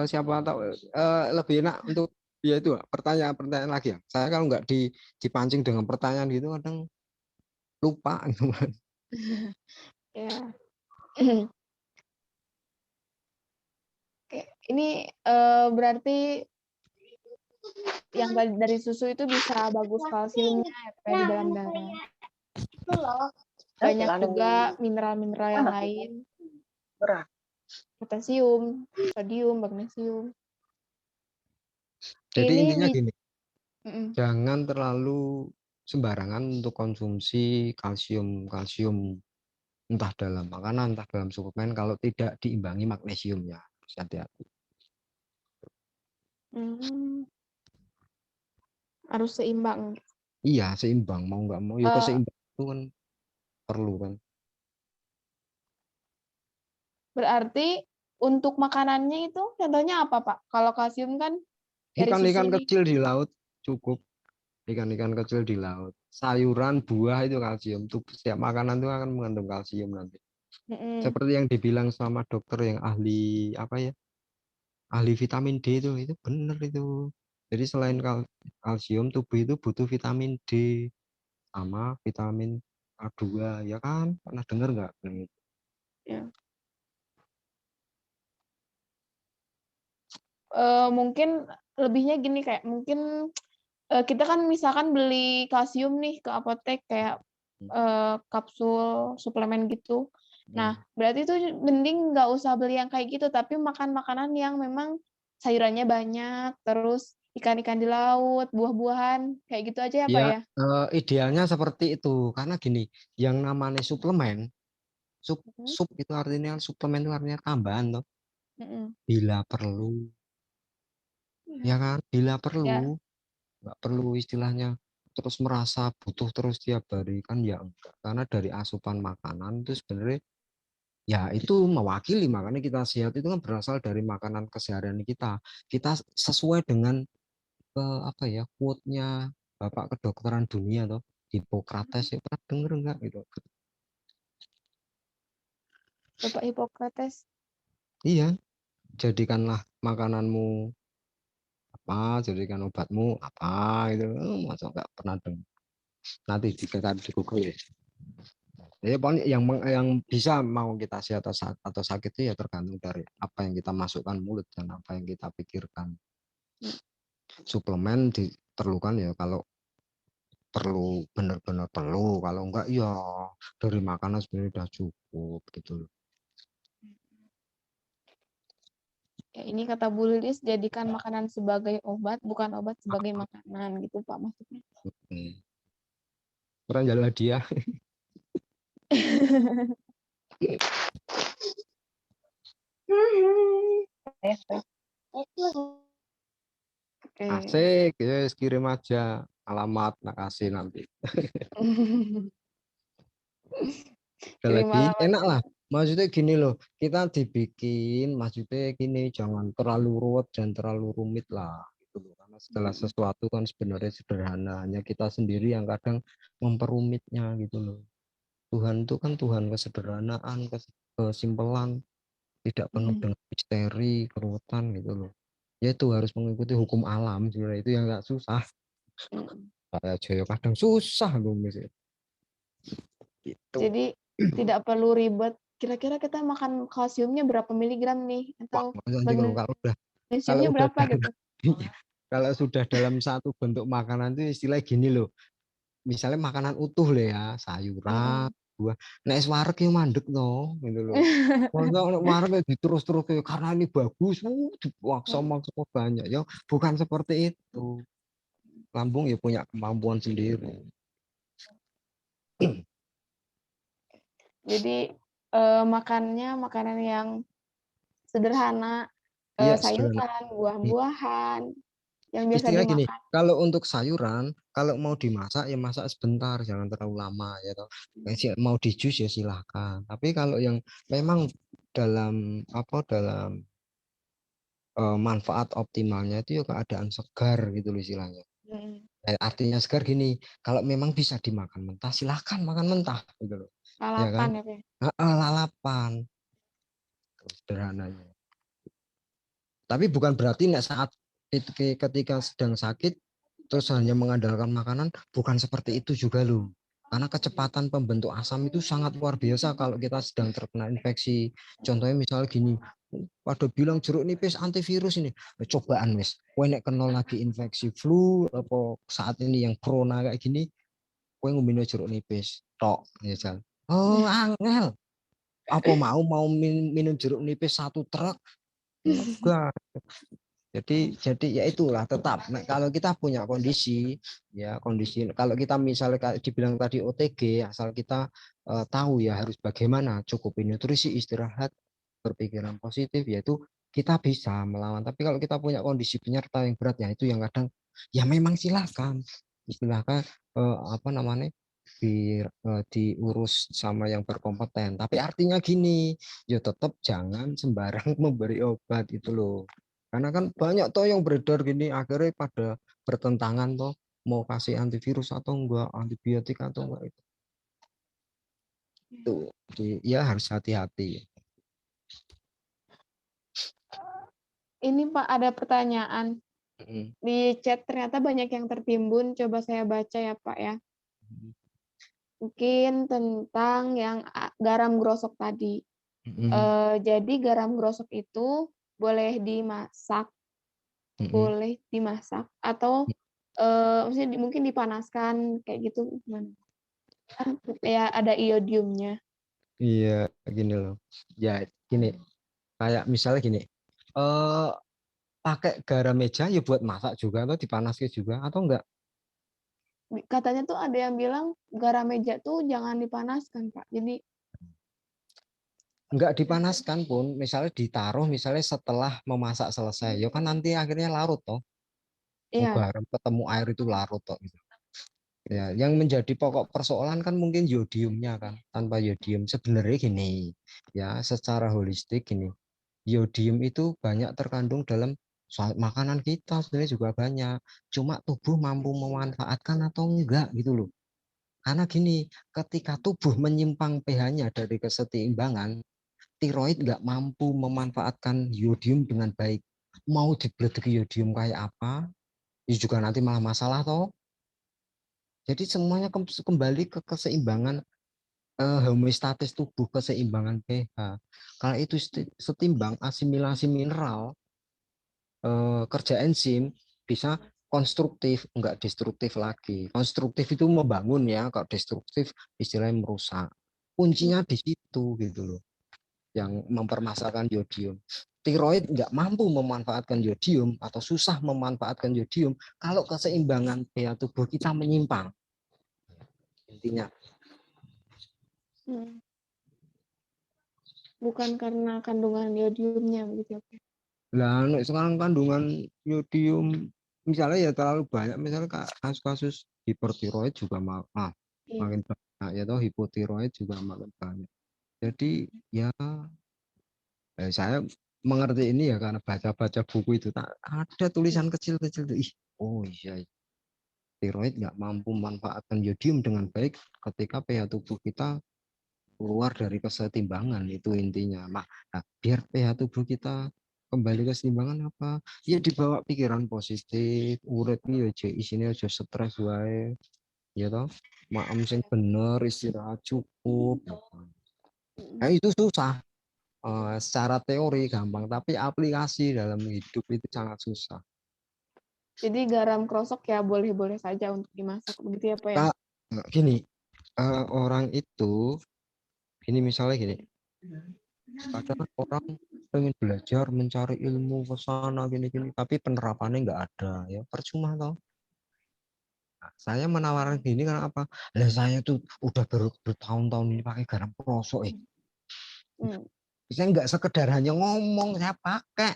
siapa tahu lebih enak untuk ya itu pertanyaan-pertanyaan lagi ya. Saya kalau nggak dipancing dengan pertanyaan gitu kadang lupa gitu kan. Ya. Oke, ini berarti yang dari susu itu bisa bagus kalsiumnya ya, kayak di dalam darah. Banyak juga mineral-mineral yang lain, potasium, sodium, magnesium. Jadi Ini intinya gini, Mm-mm. jangan terlalu sembarangan untuk konsumsi kalsium entah dalam makanan, entah dalam suplemen kalau tidak diimbangi magnesiumnya. Hati-hati. Harus seimbang. Iya, seimbang mau nggak mau. Ya Eh, keseimbang itu kan perlu kan. Berarti untuk makanannya itu contohnya apa, Pak? Kalau kalsium kan dari susu Ikan-ikan nih. kecil di laut cukup. Ikan-ikan kecil di laut. Sayuran, buah itu kalsium. Tuh, setiap makanan itu akan mengandung kalsium nanti. Mm-mm. Seperti yang dibilang sama dokter yang ahli apa ya? Ahli vitamin D itu benar itu. Jadi selain kalsium, tubuh itu butuh vitamin D sama vitamin K2 ya kan? Pernah dengar nggak? Ya. Mungkin lebihnya gini kayak mungkin kita kan misalkan beli kalsium nih ke apotek kayak kapsul suplemen gitu. Nah, berarti itu mending nggak usah beli yang kayak gitu, tapi makan makanan yang memang sayurannya banyak, terus ikan-ikan di laut, buah-buahan, kayak gitu aja ya, Pak Ya, ya? idealnya seperti itu. Karena gini, yang namanya suplemen, Mm-mm. sup itu artinya suplemen itu artinya tambahan toh. Mm-mm. Bila perlu, ya kan? Bila perlu, Ya, nggak perlu istilahnya terus merasa butuh terus tiap hari kan ya enggak. Karena dari asupan makanan itu sebenarnya ya itu mewakili makanya kita sehat itu kan berasal dari makanan keseharian kita. Kita sesuai dengan apa ya quote-nya Bapak Kedokteran Dunia toh Hippocrates ya pernah denger enggak gitu. Bapak Hippocrates. Iya, jadikanlah makananmu apa, jadikan obatmu apa gitu. Masa nggak pernah dengar. Nanti di Google ya. Ya pokoknya yang bisa mau kita sehat atau sakit itu ya tergantung dari apa yang kita masukkan mulut dan apa yang kita pikirkan. Suplemen diperlukan ya kalau perlu benar-benar perlu, kalau enggak ya dari makanan sebenarnya udah cukup gitu loh. Ya, ini kata Bu Lilis, jadikan makanan sebagai obat, bukan obat sebagai makanan gitu, Pak, maksudnya. Hmm. Orang jalur hadiah. Asik, ya kirim aja alamat, nak kasih nanti. Ada Kirim lagi, alamat. enak lah. Maksudnya gini loh, kita dibikin, maksudnya gini, jangan terlalu ruwet dan terlalu rumit lah. Gitu loh. Karena segala sesuatu kan sebenarnya sederhana, hanya kita sendiri yang kadang memperumitnya gitu loh. Tuhan itu kan Tuhan kesederhanaan, kesimpelan, tidak penuh dengan misteri, keruwetan gitu loh. Ya itu harus mengikuti hukum alam, sebenarnya itu yang nggak susah. Saya Joyo kadang susah loh misalnya. Gitu. Jadi tidak perlu ribet. Kira-kira kita makan kalsiumnya berapa miligram nih? Atau Nanti kalau magnesiumnya udah berapa gitu? kalau sudah dalam satu bentuk makanan itu istilah gini loh. Misalnya makanan utuh lah ya, sayuran, buah. Nek es wareg yang mandek no, gitu loh. Kalau wareg diterus-terus karena ini bagus, dipaksa-maksa banyak ya, bukan seperti itu. Lambung ya punya kemampuan sendiri. Jadi makannya makanan yang sederhana, Iya, sayuran, buah-buahan yang biasa istilah gini, dimakan. kalau untuk sayuran, kalau mau dimasak ya masak sebentar, jangan terlalu lama ya toh. Mau di jus ya silahkan. Tapi kalau yang memang dalam manfaat optimalnya itu ya keadaan segar gitu loh istilahnya. Artinya segar gini, kalau memang bisa dimakan mentah, silahkan makan mentah gitu loh. Ya kan? Lalapan ya, Pak? Lalapan. Sederhananya. Tapi bukan berarti saat ketika sedang sakit terus hanya mengandalkan makanan, bukan seperti itu juga loh. Karena kecepatan pembentuk asam itu sangat luar biasa kalau kita sedang terkena infeksi. Contohnya misalnya gini, pada bilang jeruk nipis antivirus ini, cobaan wis. Kowe nek kenal lagi infeksi flu apa saat ini yang corona kayak gini, kowe ngombe jeruk nipis tok misal. Oh, angel. Apa mau minum jeruk nipis 1 truk? Enggak. Jadi ya itulah tetap. Nah, kalau kita punya kondisi kalau kita misalnya dibilang tadi OTG, asal kita tahu ya harus bagaimana, cukupi nutrisi, istirahat, berpikiran positif, yaitu kita bisa melawan. Tapi kalau kita punya kondisi penyerta yang berat, ya itu yang kadang ya memang silahkan diurus sama yang berkompeten. Tapi artinya gini, ya tetap jangan sembarang memberi obat itu loh. Karena kan banyak toh yang beredar gini akhirnya pada bertentangan toh mau kasih antivirus atau enggak, antibiotik atau enggak itu. Jadi ya harus hati-hati. Ini Pak ada pertanyaan di chat, ternyata banyak yang tertimbun. Coba saya baca ya Pak ya. Mungkin tentang yang garam grosok tadi. Jadi garam grosok itu boleh dimasak, atau maksudnya mungkin dipanaskan kayak gitu gimana? Ya ada iodiumnya. Iya, gini loh. Ya, gini. Kayak misalnya gini. Pakai garam meja ya buat masak juga atau dipanasin juga atau enggak? Katanya tuh ada yang bilang garam meja tuh jangan dipanaskan, Pak. Jadi enggak dipanaskan pun, misalnya ditaruh misalnya setelah memasak selesai. Ya kan nanti akhirnya larut toh. Garam ketemu air itu larut toh gitu. Ya, yang menjadi pokok persoalan kan mungkin yodiumnya kan. Tanpa yodium sebenarnya gini, ya secara holistik gini. Yodium itu banyak terkandung dalam makanan kita sebenarnya juga banyak. Cuma tubuh mampu memanfaatkan atau enggak gitu loh. Karena gini, ketika tubuh menyimpang pH-nya dari keseimbangan, tiroid enggak mampu memanfaatkan yodium dengan baik. Mau dibledeki yodium kayak apa, ya juga nanti malah masalah toh. Jadi semuanya kembali ke keseimbangan homeostatis tubuh, keseimbangan pH. Kalau itu setimbang, asimilasi mineral, kerja enzim bisa konstruktif, enggak destruktif lagi. Konstruktif itu membangun ya, kalau destruktif istilahnya merusak. Kuncinya di situ gitu loh, yang mempermasalahkan yodium. Tiroid enggak mampu memanfaatkan yodium atau susah memanfaatkan yodium kalau keseimbangan pH tubuh kita menyimpang. intinya. Bukan karena kandungan yodiumnya begitu ya Pak? Lah sekarang kandungan yodium misalnya ya terlalu banyak, misalnya kasus-kasus hipertiroid juga makin banyak ya, toh hipotiroid juga makin banyak. Jadi ya saya mengerti ini ya karena baca-baca buku itu ada tulisan kecil-kecil tuh, oh iya, tiroid nggak mampu memanfaatkan yodium dengan baik ketika pH tubuh kita keluar dari kesetimbangan, itu intinya. Nah, biar pH tubuh kita kembali kesetimbangan apa? Ya dibawa pikiran positif, urip ya isinya aja stres wae. Ya toh, maem sing bener, istirahat cukup. Nah, itu susah. Secara teori gampang, tapi aplikasi dalam hidup itu sangat susah. Jadi garam krosok ya boleh-boleh saja untuk dimasak begitu ya Pak ya? Gini, orang itu, ini misalnya gini, kadang orang pengen belajar mencari ilmu ke sana gini-gini, tapi penerapannya nggak ada, ya percuma toh. Nah, saya menawarkan gini karena apa? Lah saya tuh udah bertahun-tahun ini pakai garam krosok. Saya nggak sekedar hanya ngomong, saya pakai.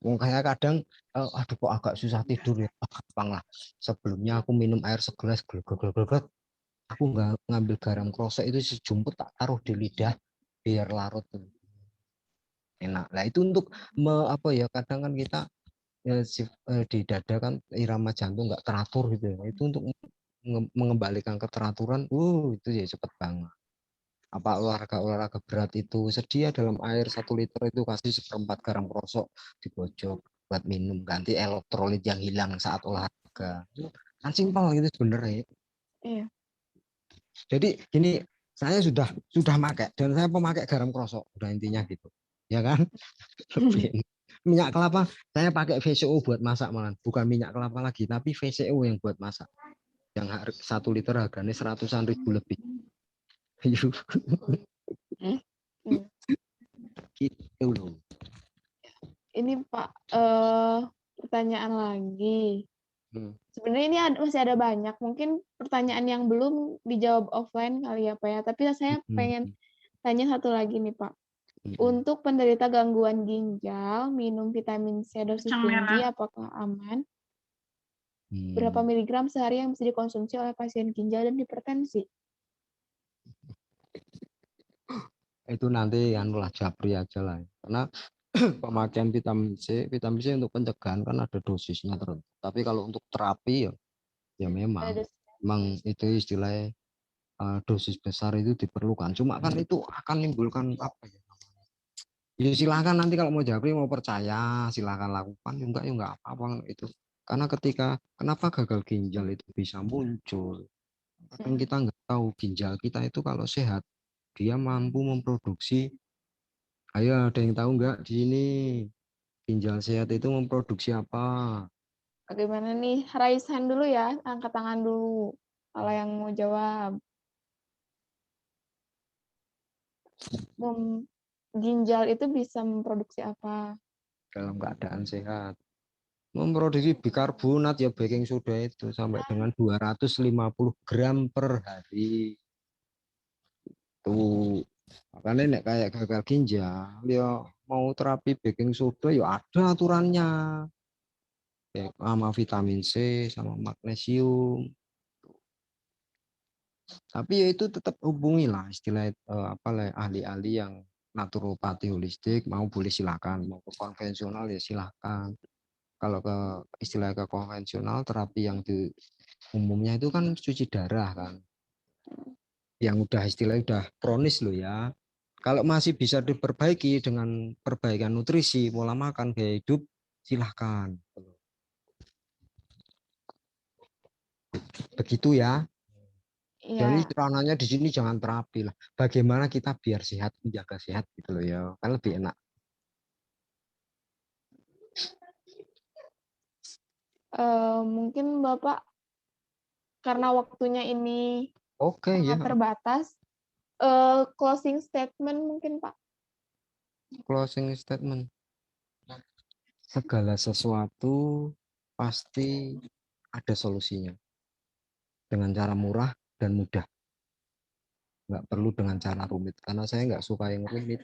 Kayak kadang, aduh kok agak susah tidur ya, gampang lah. Sebelumnya aku minum air segelas, glek, aku nggak ngambil garam krosok itu sejumput, tak taruh di lidah biar larut, enak. Nah itu untuk apa ya, kadang kan kita di dada kan irama jantung nggak teratur gitu ya. Itu untuk mengembalikan keteraturan, itu ya cepet banget. Apa olahraga berat itu sedia dalam air 1 liter itu kasih 1/4 garam krosok di pojok buat minum, ganti elektrolit yang hilang saat olahraga. Kan simpel gitu sebenarnya. Iya. Jadi gini, saya sudah pakai dan saya pemakai garam krosok, udah intinya gitu, ya kan? Minyak kelapa saya pakai VCO buat masak, malah bukan minyak kelapa lagi, tapi VCO yang buat masak. Yang 1 liter harganya 100-an ribu lebih. Gitu loh. Ini Pak, pertanyaan lagi. Sebenarnya ini masih ada banyak. Mungkin pertanyaan yang belum dijawab offline kali ya Pak ya. Tapi saya pengen tanya satu lagi nih Pak. Untuk penderita gangguan ginjal, minum vitamin C dosis tinggi apakah aman? Berapa miligram sehari yang bisa dikonsumsi oleh pasien ginjal dan hipertensi? Itu nanti anulah japri aja lah. Karena pemakaian vitamin C untuk pencegahan kan ada dosisnya tertentu. Tapi kalau untuk terapi ya memang itu istilahnya dosis besar itu diperlukan. Cuma kan itu akan menimbulkan apa ya? Ya silahkan nanti kalau mau japri, mau percaya silahkan lakukan, enggak ya enggak apa-apa itu. Karena kenapa gagal ginjal itu bisa muncul? Kadang kita nggak tahu ginjal kita itu kalau sehat dia mampu memproduksi. Ayo, ada yang tahu nggak di sini ginjal sehat itu memproduksi apa? Bagaimana nih? Raise hand dulu ya, angkat tangan dulu. Kalau yang mau jawab. Ginjal itu bisa memproduksi apa? Dalam keadaan sehat. Memproduksi bikarbonat ya, baking soda itu sampai dengan 250 gram per hari. Tuh. Makanya nek kayak gagal ginjal, ya mau terapi baking soda ya ada aturannya. Ya, sama vitamin C, sama magnesium. Tapi ya itu tetap hubungilah istilah ahli-ahli yang naturopati holistik, mau boleh silakan, mau ke konvensional ya silakan. Kalau ke istilah ke konvensional, terapi yang di umumnya itu kan cuci darah kan, yang udah istilahnya udah kronis loh ya. Kalau masih bisa diperbaiki dengan perbaikan nutrisi, pola makan, gaya hidup, silahkan. Begitu ya. Jadi ranahnya di sini jangan terapi lah. Bagaimana kita biar sehat, menjaga sehat gitu loh ya. Kan lebih enak. Mungkin Bapak karena waktunya ini sangat terbatas, closing statement mungkin Pak. Closing statement. Segala sesuatu pasti ada solusinya. Dengan cara murah dan mudah. Nggak perlu dengan cara rumit, karena saya nggak suka yang rumit.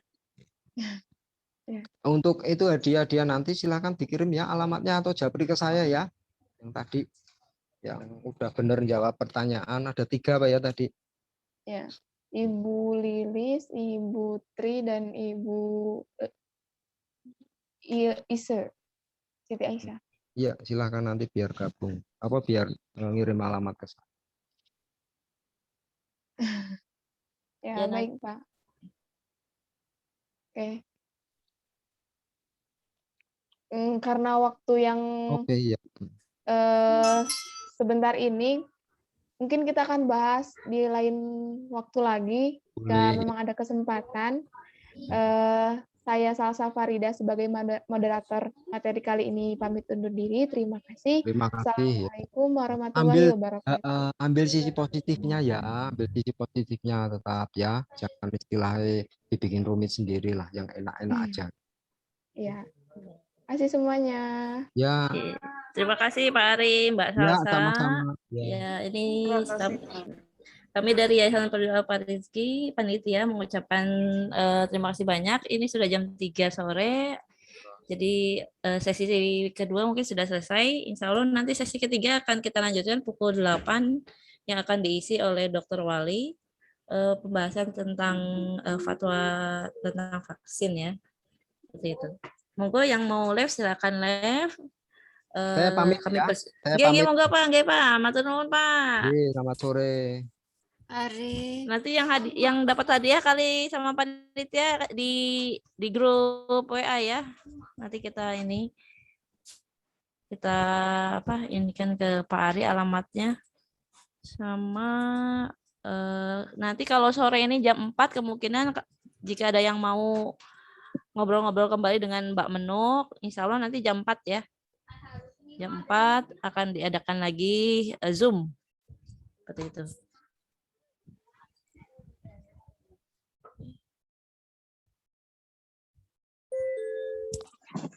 Ya. Untuk itu hadiah nanti silakan dikirim ya alamatnya atau japri ke saya ya. Yang tadi yang udah bener jawab pertanyaan ada 3 Pak ya tadi. Ya, Ibu Lilis, Ibu Tri, dan Ibu Iser, Siti Aisyah. Iya, silakan nanti biar gabung. Apa biar ngirim alamat ke saya. Ya, Ya, baik, Pak. Oke. Karena waktu yang Oke, iya. sebentar ini, mungkin kita akan bahas di lain waktu lagi. Jika Boleh. memang ada kesempatan. Saya Salsa Farida sebagai moderator materi kali ini pamit undur diri. Terima kasih. Terima kasih. Assalamualaikum warahmatullahi wabarakatuh. Ambil sisi positifnya ya, ambil sisi positifnya tetap ya. Jangan istilahnya dibikin rumit sendiri lah, yang enak-enak aja. Ya, kasih semuanya. Ya, Terima kasih Pak Ari, Mbak ya Salsa. sama-sama. Ya, ini kami dari Yayasan Peduli Pak Rizky, panitia mengucapkan terima kasih banyak. Ini sudah jam 3 sore. Jadi sesi kedua mungkin sudah selesai. Insya Allah nanti sesi ketiga akan kita lanjutkan pukul 8 yang akan diisi oleh Dr. Wali. Pembahasan tentang fatwa tentang vaksin ya. Seperti itu. Monggo yang mau live silakan live. Saya pamit Kami ya. Saya Nggih, pamit. monggo Pak, nggih Pak. Matur nuwun Pak. Selamat sore. Ari. Nanti yang dapat hadiah kali sama panitia di grup WA ya. Nanti kita ini kan ke Pak Ari alamatnya. Sama nanti kalau sore ini jam 4 kemungkinan jika ada yang mau ngobrol-ngobrol kembali dengan Mbak Menuk, insya Allah nanti jam 4 ya. Jam 4 akan diadakan lagi Zoom. Seperti itu.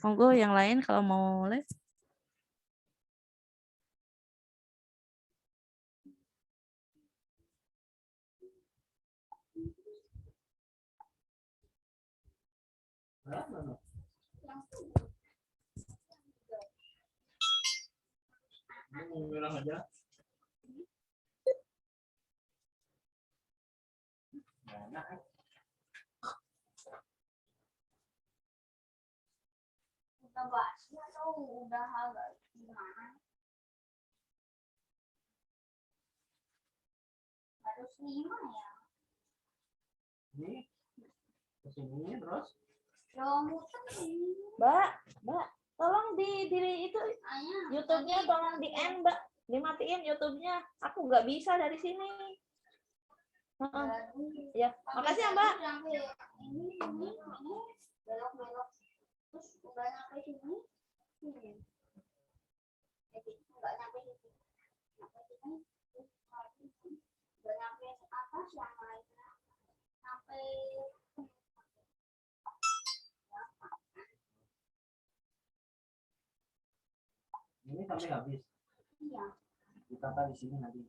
Monggo yang lain kalau mau live. Mbak, tolong di itu YouTube-nya tolong di end, Mbak. Dimatiin YouTube-nya. Aku nggak bisa dari sini. Ya, makasih ya, Mbak. Ini sampai habis. Iya. Ditata di sini nanti.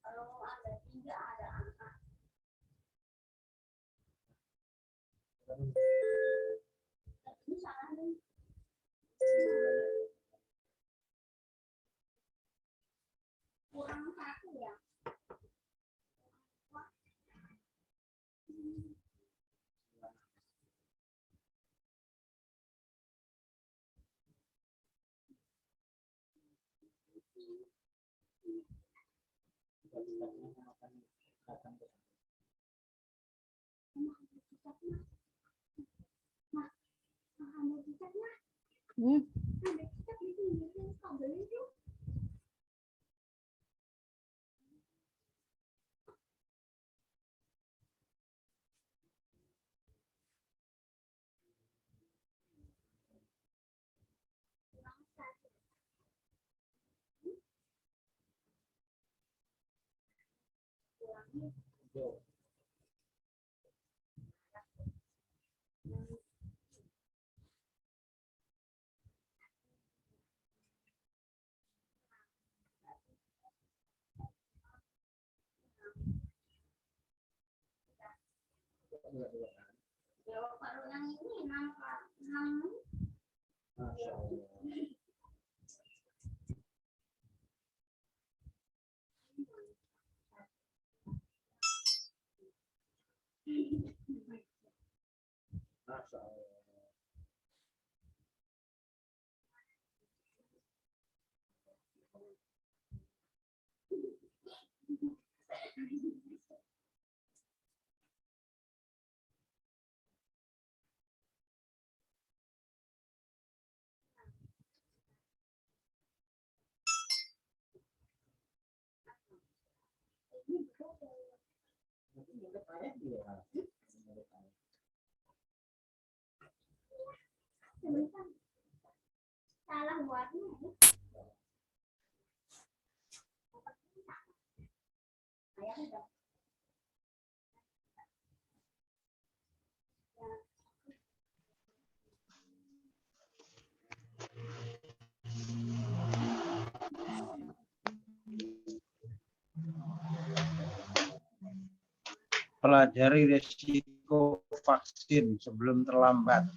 Kalau ada 3 ada angka. Ini salah nih. Kurang 1 ya. Salah buatnya. Pelajari risiko vaksin sebelum terlambat.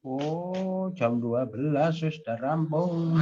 Oh, jam 12 sudah rampung.